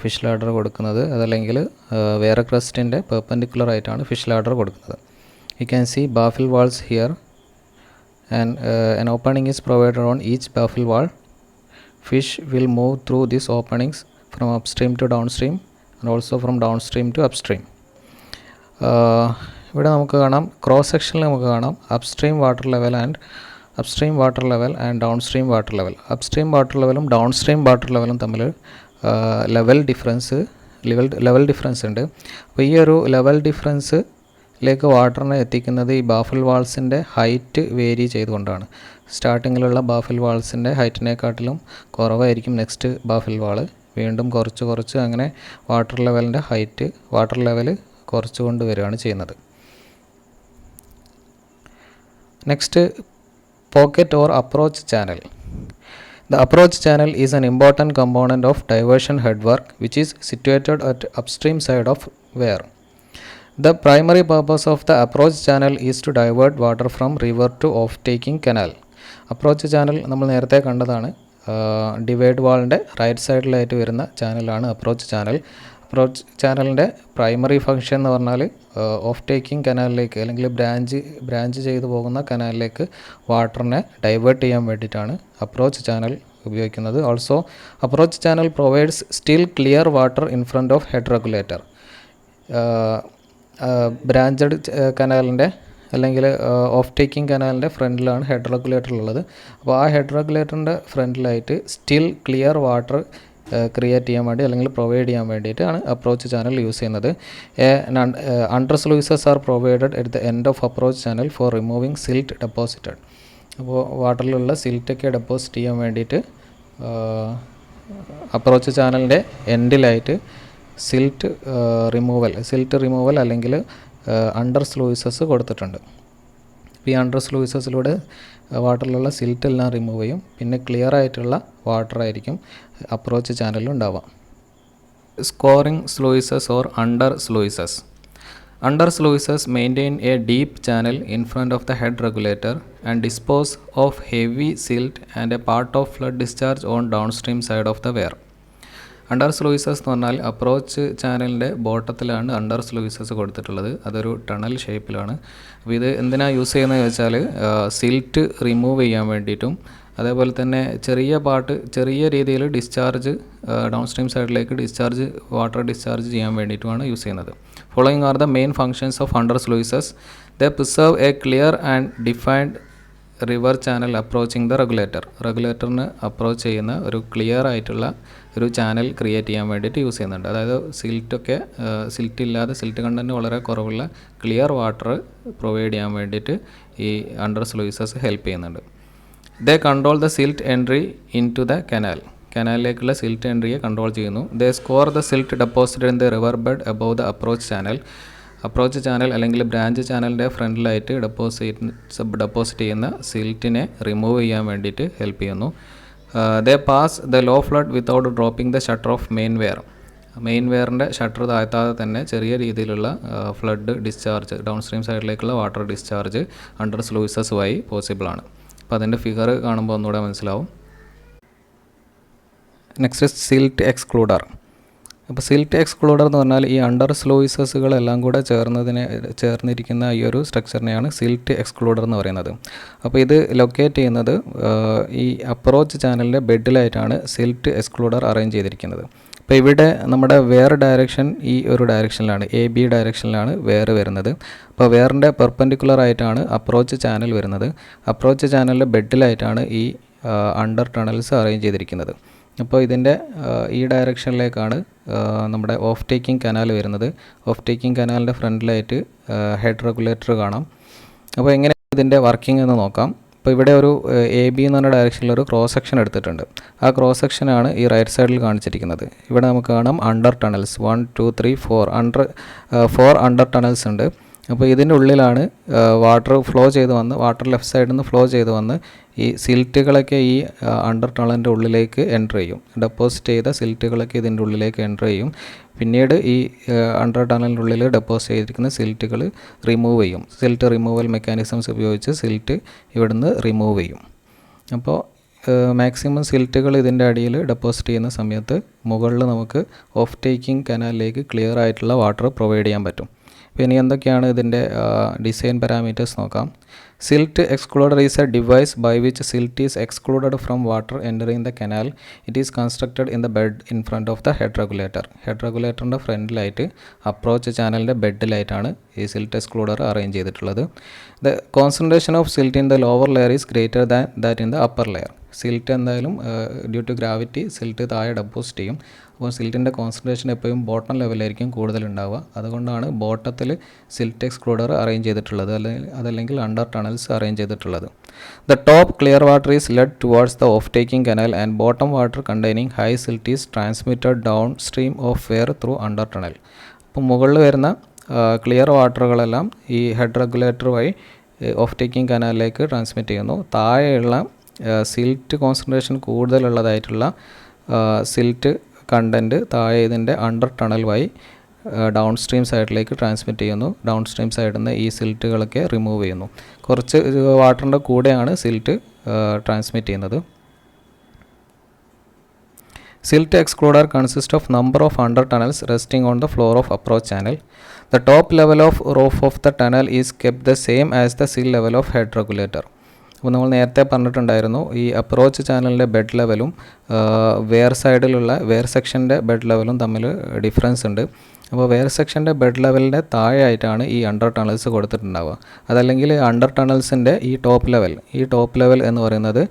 ഫിഷ് ലാഡർ കൊടുക്കുന്നത്. അതല്ലെങ്കിൽ വേറെ ക്രസ്റ്റിൻ്റെ പെർപെൻഡിക്കുലർ ആയിട്ടാണ് ഫിഷ് ലാഡർ കൊടുക്കുന്നത്. You can see baffle walls here and an opening is provided on each baffle wall. Fish will move through these openings from upstream to downstream and also from downstream to upstream. ഇവിടെ നമുക്ക് കാണാം, cross സെക്ഷനിൽ നമുക്ക് കാണാം upstream water level and down stream water level. Upstream water ലെവലും down stream water ലെവലും തമ്മിൽ level difference ഉണ്ട്. അപ്പോൾ ഈ ഒരു ലെവൽ ഡിഫറൻസിലേക്ക് വാട്ടറിനെ എത്തിക്കുന്നത് ഈ ബാഫിൽ വാൾസിൻ്റെ ഹൈറ്റ് വേരി ചെയ്തുകൊണ്ടാണ്. സ്റ്റാർട്ടിങ്ങിലുള്ള ബാഫിൽ വാൾസിൻ്റെ ഹൈറ്റിനെക്കാട്ടിലും കുറവായിരിക്കും നെക്സ്റ്റ് ബാഫിൽ വാൾ. വീണ്ടും കുറച്ച് അങ്ങനെ വാട്ടർ ലെവൽ കുറച്ച് കൊണ്ട് വരികയാണ് ചെയ്യുന്നത്. Next, pocket or approach channel. The approach channel is an important component of diversion headwork which is situated at upstream side of weir. The primary purpose of the approach channel is to divert water from river to off-taking canal. Approach channel നമ്മൾ നേരത്തെ കണ്ടതാണ്. Divide വാളിൻ്റെ right സൈഡിലായിട്ട് വരുന്ന ചാനലാണ് approach channel. Approach ചാനലിൻ്റെ primary function എന്ന് പറഞ്ഞാൽ of taking കനാലിലേക്ക് അല്ലെങ്കിൽ ബ്രാഞ്ച് ചെയ്തു പോകുന്ന കനാലിലേക്ക് വാട്ടറിനെ ഡൈവേർട്ട് ചെയ്യാൻ വേണ്ടിയിട്ടാണ് അപ്രോച്ച് ചാനൽ ഉപയോഗിക്കുന്നത്. Also approach channel provides still clear water in front of head regulator. Branched കനാലിൻ്റെ അല്ലെങ്കിൽ ഓഫ് ടേക്കിംഗ് കനാലിൻ്റെ ഫ്രണ്ടിലാണ് ഹെഡ് റെഗുലേറ്റർ ഉള്ളത്. അപ്പോൾ ആ ഹെഡ് റെഗുലേറ്ററിൻ്റെ ഫ്രണ്ടിലായിട്ട് സ്റ്റിൽ ക്ലിയർ വാട്ടർ ക്രിയേറ്റ് ചെയ്യാൻ വേണ്ടി അല്ലെങ്കിൽ പ്രൊവൈഡ് ചെയ്യാൻ വേണ്ടിയിട്ടാണ് അപ്രോച്ച് ചാനൽ യൂസ് ചെയ്യുന്നത്. Under sluices are provided at the end of approach channel for removing silt deposited. അപ്പോൾ വാട്ടറിലുള്ള സിൽറ്റൊക്കെ ഡെപ്പോസിറ്റ് ചെയ്യാൻ വേണ്ടിയിട്ട് അപ്രോച്ച് ചാനലിൻ്റെ എൻഡിലായിട്ട് സിൽറ്റ് റിമൂവൽ അല്ലെങ്കിൽ അണ്ടർ സ്ലൂയിസസ് കൊടുത്തിട്ടുണ്ട്. അപ്പോൾ ഈ അണ്ടർ സ്ലൂയിസസിലൂടെ വാട്ടറിലുള്ള സിൽറ്റ് എല്ലാം റിമൂവ് ചെയ്യും. പിന്നെ ക്ലിയർ ആയിട്ടുള്ള വാട്ടർ ആയിരിക്കും അപ്രോച്ച് ചാനലിൽ ഉണ്ടാവുക. Scouring sluices or under sluices. Under sluices maintain a deep channel in front of the head regulator and dispose of heavy silt and a part of flood discharge on downstream side of the weir. Under sluices എന്ന് പറഞ്ഞാൽ approach ചാനലിൻ്റെ ബോട്ടത്തിലാണ് under sluices കൊടുത്തിട്ടുള്ളത്. അതൊരു tunnel ഷേപ്പിലാണ്. അപ്പോൾ ഇത് എന്തിനാണ് use ചെയ്യുന്നതെന്ന് വെച്ചാൽ സിൽറ്റ് റിമൂവ് ചെയ്യാൻ വേണ്ടിയിട്ടും അതേപോലെ തന്നെ ചെറിയ രീതിയിൽ ഡിസ്ചാർജ് ഡൗൺ സ്ട്രീം സൈഡിലേക്ക് വാട്ടർ ഡിസ്ചാർജ് ചെയ്യാൻ വേണ്ടിയിട്ടുമാണ് യൂസ് ചെയ്യുന്നത്. Following are the main functions of under sluices. They preserve a clear and defined river channel approaching the റെഗുലേറ്ററിന് അപ്രോച്ച് ചെയ്യുന്ന ഒരു ക്ലിയർ ആയിട്ടുള്ള ഒരു ചാനൽ ക്രിയേറ്റ് ചെയ്യാൻ വേണ്ടിയിട്ട് യൂസ് ചെയ്യുന്നുണ്ട്. അതായത് സിൽറ്റ് കണ്ടൻറ്റ് വളരെ കുറവുള്ള ക്ലിയർ വാട്ടർ പ്രൊവൈഡ് ചെയ്യാൻ വേണ്ടിയിട്ട് ഈ അണ്ടർ സ്ലൂയിസസ് ഹെൽപ്പ് ചെയ്യുന്നുണ്ട്. They control the silt entry into the കനാലിലേക്കുള്ള സിൽറ്റ് എൻട്രിയെ കൺട്രോൾ ചെയ്യുന്നു. They scour the silt deposited in the river bed above the approach channel അല്ലെങ്കിൽ ബ്രാഞ്ച് ചാനലിൻ്റെ ഫ്രണ്ടിലായിട്ട് ഡെപ്പോസിറ്റ് ചെയ്യുന്ന സിൽറ്റിനെ റിമൂവ് ചെയ്യാൻ വേണ്ടിയിട്ട് ഹെൽപ്പ് ചെയ്യുന്നു. They pass the low flood without dropping the shutter of main വെയറിൻ്റെ ഷട്ടർ താഴ്ത്താതെ തന്നെ ചെറിയ രീതിയിലുള്ള ഫ്ലഡ് ഡിസ്ചാർജ് ഡൗൺ സ്ട്രീം സൈഡിലേക്കുള്ള വാട്ടർ ഡിസ്ചാർജ് അണ്ടർ സ്ലൂയിസസ് വഴി പോസിബിളാണ്. അപ്പോൾ അതിൻ്റെ ഫിഗർ കാണുമ്പോൾ ഒന്നുകൂടെ മനസ്സിലാവും. Next silt excluder. അപ്പോൾ സിൽറ്റ് എക്സ്ക്ലൂഡർ എന്ന് പറഞ്ഞാൽ ഈ അണ്ടർ സ്ലൂയിസസുകളെല്ലാം കൂടെ ചേർന്നിരിക്കുന്ന ഈ ഒരു സ്ട്രക്ചറിനെയാണ് സിൽറ്റ് എക്സ്ക്ലൂഡർ എന്ന് പറയുന്നത്. അപ്പോൾ ഇത് ലൊക്കേറ്റ് ചെയ്യുന്നത് ഈ അപ്രോച്ച് ചാനലിൻ്റെ ബെഡിലായിട്ടാണ് സിൽറ്റ് എക്സ്ക്ലൂഡർ അറേഞ്ച് ചെയ്തിരിക്കുന്നത്. അപ്പോൾ ഇവിടെ നമ്മുടെ വെയർ ഡയറക്ഷൻ ഈ ഒരു ഡയറക്ഷനിലാണ്, AB ഡയറക്ഷനിലാണ് വെയർ വരുന്നത്. അപ്പോൾ വെയറിൻ്റെ പെർപെൻഡിക്കുലർ ആയിട്ടാണ് അപ്രോച്ച് ചാനൽ വരുന്നത്. അപ്രോച്ച് ചാനലിൻ്റെ ബെഡിലായിട്ടാണ് ഈ അണ്ടർ ടണൽസ് അറേഞ്ച് ചെയ്തിരിക്കുന്നത്. അപ്പോൾ ഇതിൻ്റെ ഈ ഡയറക്ഷനിലേക്കാണ് നമ്മുടെ ഓഫ് ടേക്കിംഗ് കനാൽ വരുന്നത്. ഓഫ് ടേക്കിംഗ് കനാലിൻ്റെ ഫ്രണ്ടിലായിട്ട് ഹെഡ് റെഗുലേറ്റർ കാണാം. അപ്പോൾ എങ്ങനെയാണ് ഇതിൻ്റെ വർക്കിംഗ് എന്ന് നോക്കാം. അപ്പോൾ ഇവിടെ ഒരു AB എന്ന് പറഞ്ഞ ഡയറക്ഷനിൽ ഒരു ക്രോസ് സെക്ഷൻ എടുത്തിട്ടുണ്ട്. ആ ക്രോസ് സെക്ഷനാണ് ഈ റൈറ്റ് സൈഡിൽ കാണിച്ചിരിക്കുന്നത്. ഇവിടെ നമുക്ക് കാണാം അണ്ടർ ടണൽസ് 1 2 3 4 അണ്ടർ ടണൽസ് ഉണ്ട്. അപ്പോൾ ഇതിൻ്റെ ഉള്ളിലാണ് വാട്ടർ ലെഫ്റ്റ് സൈഡിൽ നിന്ന് ഫ്ലോ ചെയ്ത് വന്ന് ഈ സിൽറ്റുകളൊക്കെ ഈ അണ്ടർ ടണലിൻ്റെ ഉള്ളിലേക്ക് എൻ്റർ ചെയ്യും. ഡെപ്പോസിറ്റ് ചെയ്ത സിൽറ്റുകളൊക്കെ ഇതിൻ്റെ ഉള്ളിലേക്ക് എൻ്റർ ചെയ്യും. പിന്നീട് ഈ അണ്ടർ ടണലിൻ്റെ ഉള്ളിൽ ഡെപ്പോസിറ്റ് ചെയ്തിരിക്കുന്ന സിൽറ്റുകൾ റിമൂവ് ചെയ്യും. സിൽറ്റ് റിമൂവൽ മെക്കാനിസംസ് ഉപയോഗിച്ച് സിൽറ്റ് ഇവിടുന്ന് റിമൂവ് ചെയ്യും. അപ്പോൾ മാക്സിമം സിൽറ്റുകൾ ഇതിൻ്റെ അടിയിൽ ഡെപ്പോസിറ്റ് ചെയ്യുന്ന സമയത്ത് മുകളിൽ നമുക്ക് ഓഫ് ടേക്കിംഗ് കനാലിലേക്ക് ക്ലിയർ ആയിട്ടുള്ള വാട്ടർ പ്രൊവൈഡ് ചെയ്യാൻ പറ്റും. ഇനി എന്തൊക്കെയാണ് ഇതിൻ്റെ ഡിസൈൻ പാരാമീറ്റേഴ്സ് നോക്കാം. Silt excluder is a device by which silt is excluded from water entering the canal. It is constructed in the bed in front of the head റെഗുലേറ്ററിൻ്റെ ഫ്രണ്ടിലായിട്ട് approach ചാനലിൻ്റെ ബെഡിലായിട്ടാണ് ഈ സിൽറ്റ് എക്സ്ക്ലൂഡർ അറേഞ്ച് ചെയ്തിട്ടുള്ളത്. The concentration of silt in the lower layer is greater that in the upper layer. Silt എന്തായാലും due to gravity silt താഴെ deposit ചെയ്യും. അപ്പോൾ സിൽറ്റിൻ്റെ കോൺസെൻട്രേഷൻ എപ്പോഴും ബോട്ടം ലെവലായിരിക്കും കൂടുതലുണ്ടാവുക. അതുകൊണ്ടാണ് ബോട്ടത്തിൽ സിൽറ്റ് എക്സ്ക്ലൂഡർ അറേഞ്ച് ചെയ്തിട്ടുള്ളത്, അതല്ലെങ്കിൽ അണ്ടർ ടണൽസ് അറേഞ്ച് ചെയ്തിട്ടുള്ളത്. The top clear water is led towards the off taking canal and bottom water containing high silt is transmitted downstream of weir through under tunnel. അപ്പോൾ മുകളിൽ വരുന്ന clear വാട്ടറുകളെല്ലാം ഈ head regulator വഴി off taking കനാലിലേക്ക് transmit ചെയ്യുന്നു. താഴെയുള്ള silt concentration കൂടുതലുള്ളതായിട്ടുള്ള സിൽറ്റ് കണ്ടൻറ്റ് താഴെ ഇതിൻ്റെ അണ്ടർ ടണൽ വഴി ഡൗൺ സ്ട്രീം സൈഡിലേക്ക് ട്രാൻസ്മിറ്റ് ചെയ്യുന്നു. ഡൗൺ സ്ട്രീം സൈഡിൽ നിന്ന് ഈ സിൽറ്റുകളൊക്കെ റിമൂവ് ചെയ്യുന്നു. കുറച്ച് വാട്ടറിൻ്റെ കൂടെയാണ് സിൽറ്റ് ട്രാൻസ്മിറ്റ് ചെയ്യുന്നത്. Silt excluder consist of number of under tunnels resting on the floor of approach channel. The top level of roof of the tunnel is kept the same as the സിൽ level of head regulator. അപ്പോൾ നമ്മൾ നേരത്തെ പറഞ്ഞിട്ടുണ്ടായിരുന്നു ഈ approach ചാനലിൻ്റെ bed ലെവലും wear സെക്ഷൻ്റെ bed ലെവലും തമ്മിൽ ഡിഫറൻസ് ഉണ്ട്. അപ്പോൾ വെയർ സെക്ഷൻ്റെ ബെഡ് ലെവലിൻ്റെ താഴെയായിട്ടാണ് ഈ അണ്ടർ ടണൽസ് കൊടുത്തിട്ടുണ്ടാവുക. അതല്ലെങ്കിൽ അണ്ടർ ടണൽസിൻ്റെ ഈ ടോപ്പ് ലെവൽ എന്ന് പറയുന്നത്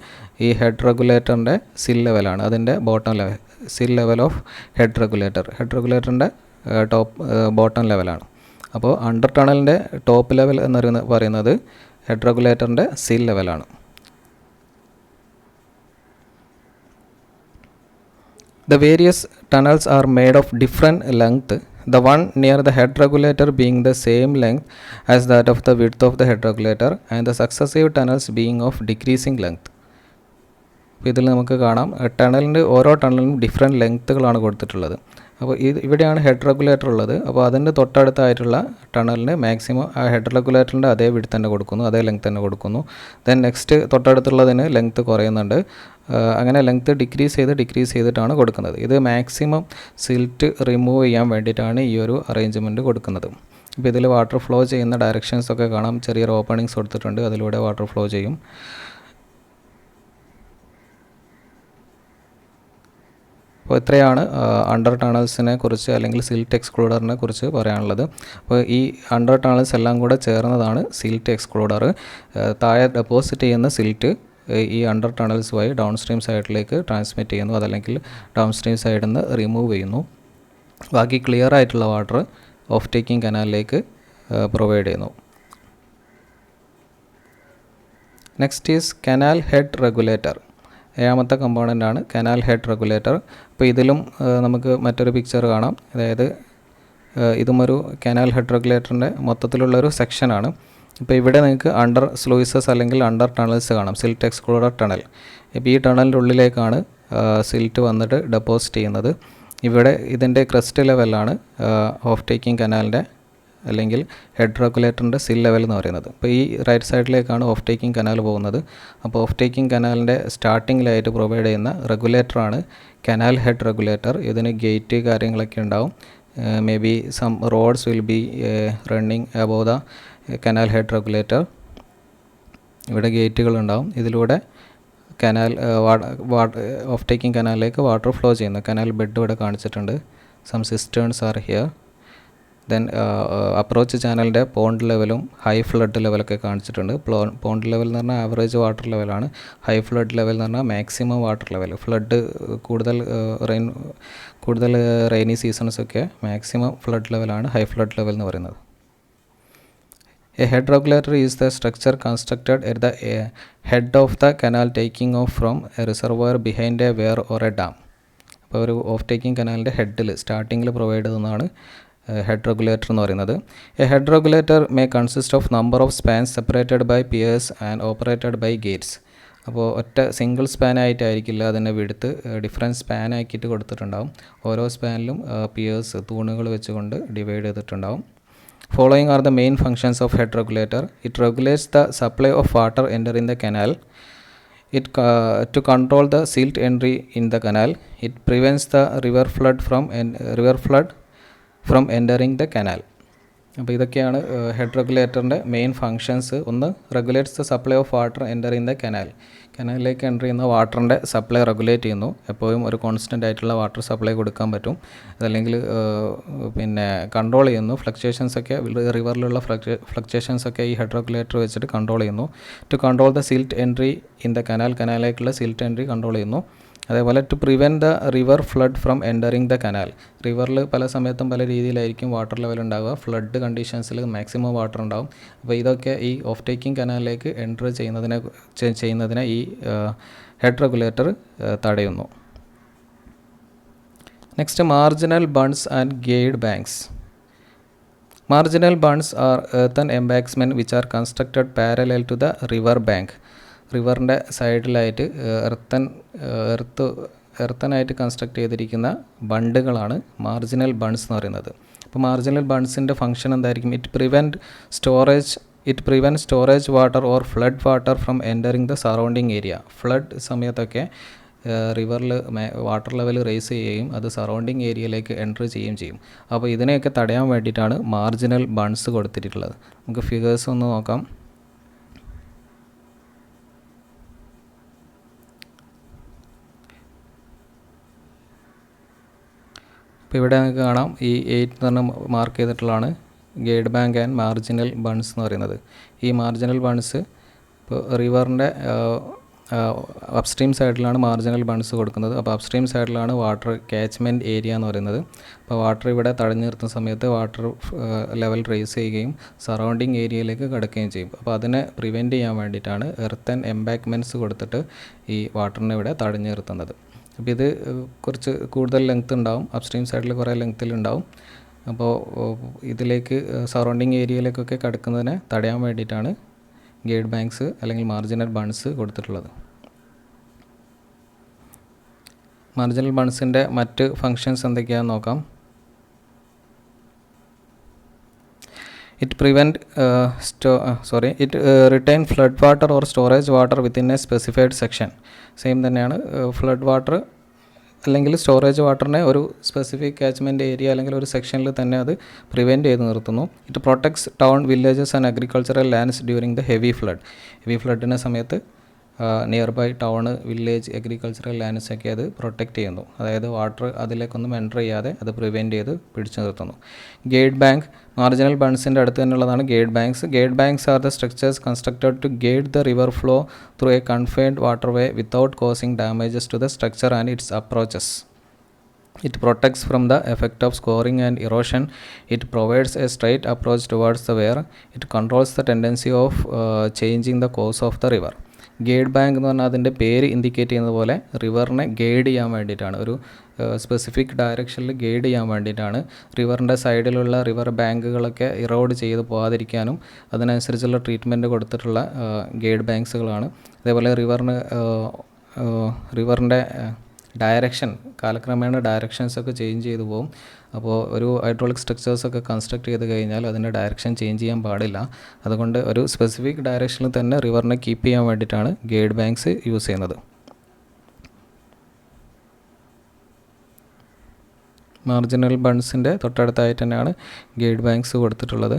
ഈ ഹെഡ് റെഗുലേറ്ററിൻ്റെ സിൽ ലെവലാണ്. അതിൻ്റെ സിൽ ലെവൽ ഓഫ് ഹെഡ് റെഗുലേറ്ററിൻ്റെ ബോട്ടം ലെവലാണ്. അപ്പോൾ അണ്ടർ ടണലിൻ്റെ ടോപ്പ് ലെവൽ എന്ന് പറയുന്നത് ഹെഡ് റെഗുലേറ്ററിൻ്റെ സിൽ ലെവലാണ്. The various tunnels are made of different length, the one near the head regulator being the same length as that of the width of the head regulator and the successive tunnels being of decreasing length. ഇതിൽ നമുക്ക് കാണാം ഓരോ ടണലിനും different ലെങ്ത്തുകളാണ് കൊടുത്തിട്ടുള്ളത്. അപ്പോൾ ഇവിടെയാണ് head regulator ഉള്ളത്. അപ്പോൾ അതിൻ്റെ തൊട്ടടുത്തായിട്ടുള്ള ടണലിന് മാക്സിമം ആ ഹെഡ് റെഗുലേറ്ററിൻ്റെ അതേ വിഡ്ത്ത് തന്നെ കൊടുക്കുന്നു, അതേ ലെങ്ത് തന്നെ കൊടുക്കുന്നു. ദെൻ നെക്സ്റ്റ് തൊട്ടടുത്തുള്ളതിന് ലെങ്ത്ത് കുറയുന്നുണ്ട്. അങ്ങനെ ലെങ്ത്ത് ഡിക്രീസ് ചെയ്തിട്ടാണ് കൊടുക്കുന്നത്. ഇത് മാക്സിമം സിൽറ്റ് റിമൂവ് ചെയ്യാൻ വേണ്ടിയിട്ടാണ് ഈ ഒരു അറേഞ്ച്മെൻറ്റ് കൊടുക്കുന്നത്. ഇപ്പോൾ ഇതിൽ വാട്ടർ ഫ്ലോ ചെയ്യുന്ന ഡയറക്ഷൻസ് ഒക്കെ കാണാം. ചെറിയൊരു ഓപ്പണിങ്സ് കൊടുത്തിട്ടുണ്ട്, അതിലൂടെ വാട്ടർ ഫ്ലോ ചെയ്യും. അപ്പോൾ ഇത്രയാണ് അണ്ടർ ടണൽസിനെ കുറിച്ച് അല്ലെങ്കിൽ സിൽറ്റ് എക്സ്ക്ലൂഡറിനെ കുറിച്ച് പറയാനുള്ളത്. അപ്പോൾ ഈ അണ്ടർ ടണൽസ് എല്ലാം കൂടെ ചേർന്നതാണ് സിൽറ്റ് എക്സ്ക്ലൂഡർ. താഴെ ഡെപ്പോസിറ്റ് ചെയ്യുന്ന സിൽറ്റ് ഈ അണ്ടർ ടണൽസ് വഴി ഡൗൺ സ്ട്രീം സൈഡിലേക്ക് ട്രാൻസ്മിറ്റ് ചെയ്യുന്നു, അതല്ലെങ്കിൽ ഡൗൺ സ്ട്രീം സൈഡിൽ നിന്ന് റിമൂവ് ചെയ്യുന്നു. ബാക്കി ക്ലിയർ ആയിട്ടുള്ള വാട്ടർ ഓഫ് ടേക്കിംഗ് കനാലിലേക്ക് പ്രൊവൈഡ് ചെയ്യുന്നു. Next is canal head regulator. ഏഴാമത്തെ കമ്പോണൻ്റാണ് കനാൽ ഹെഡ് റെഗുലേറ്റർ. അപ്പോൾ ഇതിലും നമുക്ക് മറ്റൊരു പിക്ചർ കാണാം. അതായത് ഇതും ഒരു കനാൽ ഹെഡ് റെഗുലേറ്ററിൻ്റെ മൊത്തത്തിലുള്ളൊരു സെക്ഷനാണ്. ഇപ്പോൾ ഇവിടെ നിങ്ങൾക്ക് അണ്ടർ സ്ലൂയിസസ് അല്ലെങ്കിൽ അണ്ടർ ടണൽസ് കാണാം, സിൽറ്റ് എക്സ്ക്ലൂഡർ ടണൽ. ഇപ്പോൾ ഈ ടണലിൻ്റെ ഉള്ളിലേക്കാണ് സിൽറ്റ് വന്നിട്ട് ഡെപ്പോസിറ്റ് ചെയ്യുന്നത്. ഇവിടെ ഇതിൻ്റെ ക്രസ്റ്റ് ലെവലാണ് ഓഫ് ടേക്കിംഗ് കനാലിൻ്റെ അല്ലെങ്കിൽ ഹെഡ് റെഗുലേറ്ററിൻ്റെ സിൽ ലെവൽ എന്ന് പറയുന്നത്. അപ്പോൾ ഈ റൈറ്റ് സൈഡിലേക്കാണ് ഓഫ് ടേക്കിംഗ് കനാൽ പോകുന്നത്. അപ്പോൾ ഓഫ് ടേക്കിംഗ് കനാലിൻ്റെ സ്റ്റാർട്ടിങ്ങിലായിട്ട് പ്രൊവൈഡ് ചെയ്യുന്ന റെഗുലേറ്ററാണ് കനാൽ ഹെഡ് റെഗുലേറ്റർ. ഇതിന് ഗേറ്റ് കാര്യങ്ങളൊക്കെ ഉണ്ടാവും. Maybe some roads will be running above the canal head regulator. ഇവിടെ ഗേറ്റുകളുണ്ടാവും. ഇതിലൂടെ കനാൽ ഓഫ് ടേക്കിംഗ് കനാലിലേക്ക് വാട്ടർ ഫ്ലോ ചെയ്യുന്നു. കനാൽ ബെഡ് ഇവിടെ കാണിച്ചിട്ടുണ്ട്. Some cisterns are here. Then approach ചാനലിൻ്റെ പോണ്ട് ലെവലും ഹൈ ഫ്ലഡ് ലെവലൊക്കെ കാണിച്ചിട്ടുണ്ട്. പോണ്ട് ലെവൽ എന്ന് പറഞ്ഞാൽ ആവറേജ് വാട്ടർ ലെവലാണ്. ഹൈ ഫ്ലഡ് ലെവൽ എന്ന് പറഞ്ഞാൽ മാക്സിമം വാട്ടർ ലെവൽ. ഫ്ലഡ് കൂടുതൽ റെയിനി സീസൺസൊക്കെ മാക്സിമം ഫ്ലഡ് ലെവലാണ് ഹൈ ഫ്ലഡ് ലെവൽ എന്ന് പറയുന്നത്. A head regulator is the structure constructed at the head of the canal taking off from a reservoir behind a weir or a dam. അപ്പോൾ ഒരു of taking കനാലിൻ്റെ ഹെഡിൽ സ്റ്റാർട്ടിങ്ങിൽ provide ചെയ്യുന്നതാണ് head regulator എന്ന് പറയുന്നത്. A head regulator may consist of number of spans separated by piers and operated by gates. അപ്പോൾ ഒറ്റ single span ആയിട്ടായിരിക്കില്ല അതിൻ്റെ width, different span ആക്കിയിട്ട് കൊടുത്തിട്ടുണ്ടാവും. ഓരോ സ്പാനിലും പിയേഴ്സ് തൂണുകൾ വെച്ചുകൊണ്ട് ഡിവൈഡ് ചെയ്തിട്ടുണ്ടാവും. Following are the main functions of head regulator. It regulates the supply of water entering the canal. To control the silt entry in the canal. It prevents the river flood from entering the canal. അപ്പോൾ ഇതൊക്കെയാണ് head റെഗുലേറ്ററിൻ്റെ main functions. ഒന്ന്, regulates the supply of water enter in the canal. കനാലിലേക്ക് enter ചെയ്യുന്ന വാട്ടറിൻ്റെ supply regulate ചെയ്യുന്നു. എപ്പോഴും ഒരു കോൺസ്റ്റൻ്റ് ആയിട്ടുള്ള വാട്ടർ സപ്ലൈ കൊടുക്കാൻ പറ്റും. അതല്ലെങ്കിൽ പിന്നെ കൺട്രോൾ ചെയ്യുന്നു. ഫ്ലക്ച്വേഷൻസൊക്കെ റിവറിലുള്ള ഫ്ലക്ച്വേഷൻസൊക്കെ ഈ ഹെഡ് റെഗുലേറ്റർ വെച്ചിട്ട് കൺട്രോൾ ചെയ്യുന്നു. To control the silt entry in the കനാലിലേക്കുള്ള സിൽറ്റ് എൻട്രി കൺട്രോൾ ചെയ്യുന്നു. അതേപോലെ to prevent the river flood from entering the canal. റിവറിൽ പല സമയത്തും പല രീതിയിലായിരിക്കും വാട്ടർ ലെവൽ ഉണ്ടാവുക. ഫ്ലഡ് കണ്ടീഷൻസിൽ മാക്സിമം വാട്ടർ ഉണ്ടാവും. അപ്പോൾ ഇതൊക്കെ ഈ ഓഫ് ടേക്കിംഗ് കനാലിലേക്ക് എൻ്റർ ചെയ്യുന്നതിനെ ഈ ഹെഡ് റെഗുലേറ്റർ തടയുന്നു. Next, marginal buns and guide banks. Marginal bunds are earthen embankments which are constructed parallel to the river bank. റിവറിൻ്റെ സൈഡിലായിട്ട് എർത്തനായിട്ട് കൺസ്ട്രക്ട് ചെയ്തിരിക്കുന്ന ബണ്ടുകളാണ് മാർജിനൽ ബൺസ് എന്ന് പറയുന്നത്. അപ്പോൾ മാർജിനൽ ബൺസിൻ്റെ ഫംഗ്ഷൻ എന്തായിരിക്കും? It prevent storage water or flood water from entering the surrounding area. Flood സമയത്തൊക്കെ റിവറിൽ water level raise ചെയ്യുകയും അത് surrounding ഏരിയയിലേക്ക് എൻ്റർ ചെയ്യുകയും ചെയ്യും. അപ്പോൾ ഇതിനെയൊക്കെ തടയാൻ വേണ്ടിയിട്ടാണ് മാർജിനൽ ബൺസ് കൊടുത്തിട്ടുള്ളത്. നമുക്ക് ഫിഗേഴ്സ് ഒന്ന് നോക്കാം. അപ്പോൾ ഇവിടെ നമുക്ക് കാണാം ഈ 8 എന്ന് പറഞ്ഞ മാർക്ക് ചെയ്തിട്ടുള്ളതാണ് guide bank and marginal buns എന്ന് പറയുന്നത്. ഈ മാർജിനൽ ബൺസ് ഇപ്പോൾ റിവറിൻ്റെ അപ്സ്ട്രീം സൈഡിലാണ് മാർജിനൽ ബൺസ് കൊടുക്കുന്നത്. അപ്പോൾ അപ്സ്ട്രീം സൈഡിലാണ് വാട്ടർ ക്യാച്ച്മെൻറ്റ് ഏരിയ എന്ന് പറയുന്നത്. അപ്പോൾ വാട്ടർ ഇവിടെ തടഞ്ഞു നിർത്തുന്ന സമയത്ത് വാട്ടർ ലെവൽ റേസ് ചെയ്യുകയും സറൗണ്ടിങ് ഏരിയയിലേക്ക് കിടക്കുകയും ചെയ്യും. അപ്പോൾ അതിനെ പ്രിവെൻറ്റ് ചെയ്യാൻ വേണ്ടിയിട്ടാണ് എർത്തൻ എംബാങ്ക്മെൻറ്റ്സ് കൊടുത്തിട്ട് ഈ വാട്ടറിനെ ഇവിടെ തടഞ്ഞു നിർത്തുന്നത്. അപ്പോൾ ഇത് കുറച്ച് കൂടുതൽ ലെങ്ത് ഉണ്ടാവും, അപ്സ്ട്രീം സൈഡിൽ കുറേ ലെങ്ത്തിലുണ്ടാവും. അപ്പോൾ ഇതിലേക്ക് സറൗണ്ടിങ് ഏരിയയിലേക്കൊക്കെ കിടക്കുന്നതിനെ തടയാൻ വേണ്ടിയിട്ടാണ് ഗൈഡ് ബാങ്ക്സ് അല്ലെങ്കിൽ മാർജിനൽ ബൺസ് കൊടുത്തിട്ടുള്ളത്. മാർജിനൽ ബൺസിൻ്റെ മറ്റ് ഫങ്ഷൻസ് എന്തൊക്കെയാണെന്ന് നോക്കാം. It retain flood water or storage water within a specified section. Same തന്നെയാണ്. ഫ്ലഡ് വാട്ടർ അല്ലെങ്കിൽ സ്റ്റോറേജ് വാട്ടറിനെ ഒരു സ്പെസിഫിക് കാച്ച്മെൻറ്റ് ഏരിയ അല്ലെങ്കിൽ ഒരു സെക്ഷനിൽ തന്നെ അത് പ്രിവെൻറ്റ് ചെയ്ത് നിർത്തുന്നു. It protects town, villages and agricultural lands during the heavy ഫ്ലഡിൻ്റെ സമയത്ത് nearby town, village, agricultural lands ഒക്കെ അത് പ്രൊട്ടക്റ്റ് ചെയ്യുന്നു. അതായത് വാട്ടർ അതിലേക്കൊന്നും എൻ്റർ ചെയ്യാതെ അത് പ്രിവെൻറ്റ് ചെയ്ത് പിടിച്ചു നിർത്തുന്നു. ഗേറ്റ് ബാങ്ക്, മാർജിനൽ ബൺസിൻ്റെ അടുത്ത് തന്നെയുള്ളതാണ് guide banks. Guide banks are the structures constructed to guide the river flow through a confined waterway without causing damages to the structure and its approaches. It protects from the effect of scoring and erosion. It provides a straight approach towards the weir. It controls the tendency of changing the course of the river. Guide bank എന്ന് പറഞ്ഞാൽ അതിൻ്റെ പേര് indicate ചെയ്യുന്നത് പോലെ റിവറിനെ guide ചെയ്യാൻ വേണ്ടിയിട്ടാണ്, ഒരു specific ഡയറക്ഷനിൽ ഗൈഡ് ചെയ്യാൻ വേണ്ടിയിട്ടാണ്. റിവറിൻ്റെ സൈഡിലുള്ള റിവർ ബാങ്കുകളൊക്കെ ഇറോഡ് ചെയ്ത് പോകാതിരിക്കാനും അതിനനുസരിച്ചുള്ള ട്രീറ്റ്മെൻറ്റ് കൊടുത്തിട്ടുള്ള ഗൈഡ് ബാങ്ക്സുകളാണ്. അതേപോലെ റിവറിൻ്റെ ഡയറക്ഷൻ കാലക്രമേണ ഡയറക്ഷൻസൊക്കെ ചേഞ്ച് ചെയ്തു പോകും. അപ്പോൾ ഒരു ഹൈഡ്രോളിക് സ്ട്രക്ചേഴ്സൊക്കെ കൺസ്ട്രക്ട് ചെയ്ത് കഴിഞ്ഞാൽ അതിൻ്റെ ഡയറക്ഷൻ ചേഞ്ച് ചെയ്യാൻ പാടില്ല. അതുകൊണ്ട് ഒരു സ്പെസിഫിക് ഡയറക്ഷനിൽ തന്നെ റിവറിനെ കീപ്പ് ചെയ്യാൻ വേണ്ടിയിട്ടാണ് ഗൈഡ് ബാങ്ക്സ് യൂസ് ചെയ്യുന്നത്. മാർജിനൽ ബൺസിൻ്റെ തൊട്ടടുത്തായിട്ട് തന്നെയാണ് ഗൈഡ് ബാങ്ക്സ് കൊടുത്തിട്ടുള്ളത്.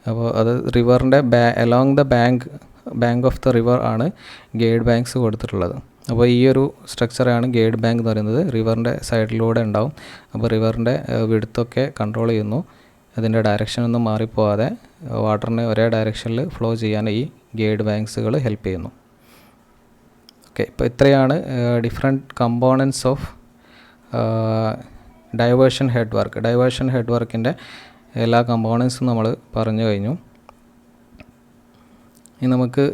അപ്പോൾ അത് റിവറിൻ്റെ along the bank of the river ആണ് ഗൈഡ് ബാങ്ക്സ് കൊടുത്തിട്ടുള്ളത്. അപ്പോൾ ഈ ഒരു സ്ട്രക്ചറാണ് ഗൈഡ് ബാങ്ക് എന്ന് പറയുന്നത്. റിവറിൻ്റെ സൈഡിലൂടെ ഉണ്ടാവും. അപ്പോൾ റിവറിൻ്റെ വിഡ്ത്തൊക്കെ കൺട്രോൾ ചെയ്യുന്നു. അതിൻ്റെ ഡയറക്ഷനൊന്നും മാറിപ്പോവാതെ വാട്ടറിനെ ഒരേ ഡയറക്ഷനിൽ ഫ്ലോ ചെയ്യാൻ ഈ ഗൈഡ് ബാങ്ക്സുകൾ ഹെൽപ്പ് ചെയ്യുന്നു. ഓക്കെ, ഇപ്പോൾ ഇത്രയാണ് different components of diversion head work. Diversion head വർക്കിൻ്റെ എല്ലാ കമ്പോണൻസും നമ്മൾ പറഞ്ഞു കഴിഞ്ഞു. ഇനി നമുക്ക്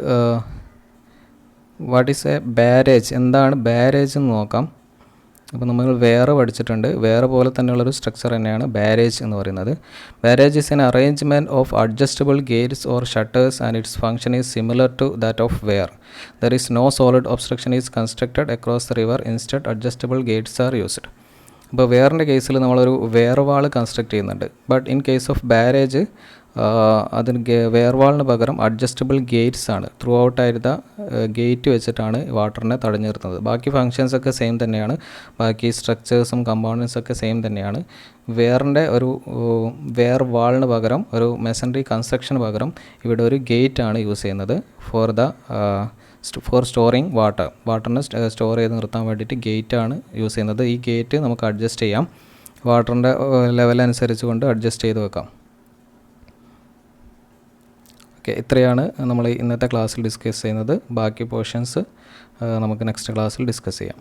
വാട്ട് ഈസ് എ ബാരേജ്, എന്താണ് ബാരേജ് എന്ന് നോക്കാം. അപ്പോൾ നമ്മൾ വേറെ പഠിച്ചിട്ടുണ്ട്. വേറെ പോലെ തന്നെയുള്ളൊരു സ്ട്രക്ചർ തന്നെയാണ് ബാരേജ് എന്ന് പറയുന്നത്. Barrage is an arrangement of adjustable gates or shutters and its function is similar to that of weir. There is no solid obstruction is constructed across the river. Instead adjustable gates are used. അപ്പോൾ വെയറിൻ്റെ കേസിൽ നമ്മളൊരു weir wall construct ചെയ്യുന്നുണ്ട്. But in case of barrage അതിന് weir വാളിന് പകരം adjustable gates ആണ്. Through ഔട്ടായിരുന്ന ഗേറ്റ് വെച്ചിട്ടാണ് വാട്ടറിനെ തടഞ്ഞു നിർത്തുന്നത്. ബാക്കി ഫങ്ഷൻസൊക്കെ സെയിം തന്നെയാണ്. ബാക്കി സ്ട്രക്ചേഴ്സും കമ്പോണൻസൊക്കെ സെയിം തന്നെയാണ്. വെയറിൻ്റെ ഒരു വെയർ വാളിന് പകരം ഒരു മെസൻട്രി കൺസ്ട്രക്ഷന് പകരം ഇവിടെ ഒരു ഗേറ്റ് ആണ് യൂസ് ചെയ്യുന്നത് ഫോർ സ്റ്റോറിങ് വാട്ടറിനെ സ്റ്റോർ ചെയ്ത് നിർത്താൻ വേണ്ടിയിട്ട് ഗേറ്റ് ആണ് യൂസ് ചെയ്യുന്നത്. ഈ ഗേറ്റ് നമുക്ക് അഡ്ജസ്റ്റ് ചെയ്യാം. വാട്ടറിൻ്റെ ലെവൽ അനുസരിച്ച് കൊണ്ട് അഡ്ജസ്റ്റ് ചെയ്ത് വെക്കാം. ഓക്കെ, ഇത്രയാണ് നമ്മൾ ഇന്നത്തെ ക്ലാസ്സിൽ ഡിസ്കസ് ചെയ്യുന്നത്. ബാക്കി പോർഷൻസ് നമുക്ക് നെക്സ്റ്റ് ക്ലാസ്സിൽ ഡിസ്കസ് ചെയ്യാം.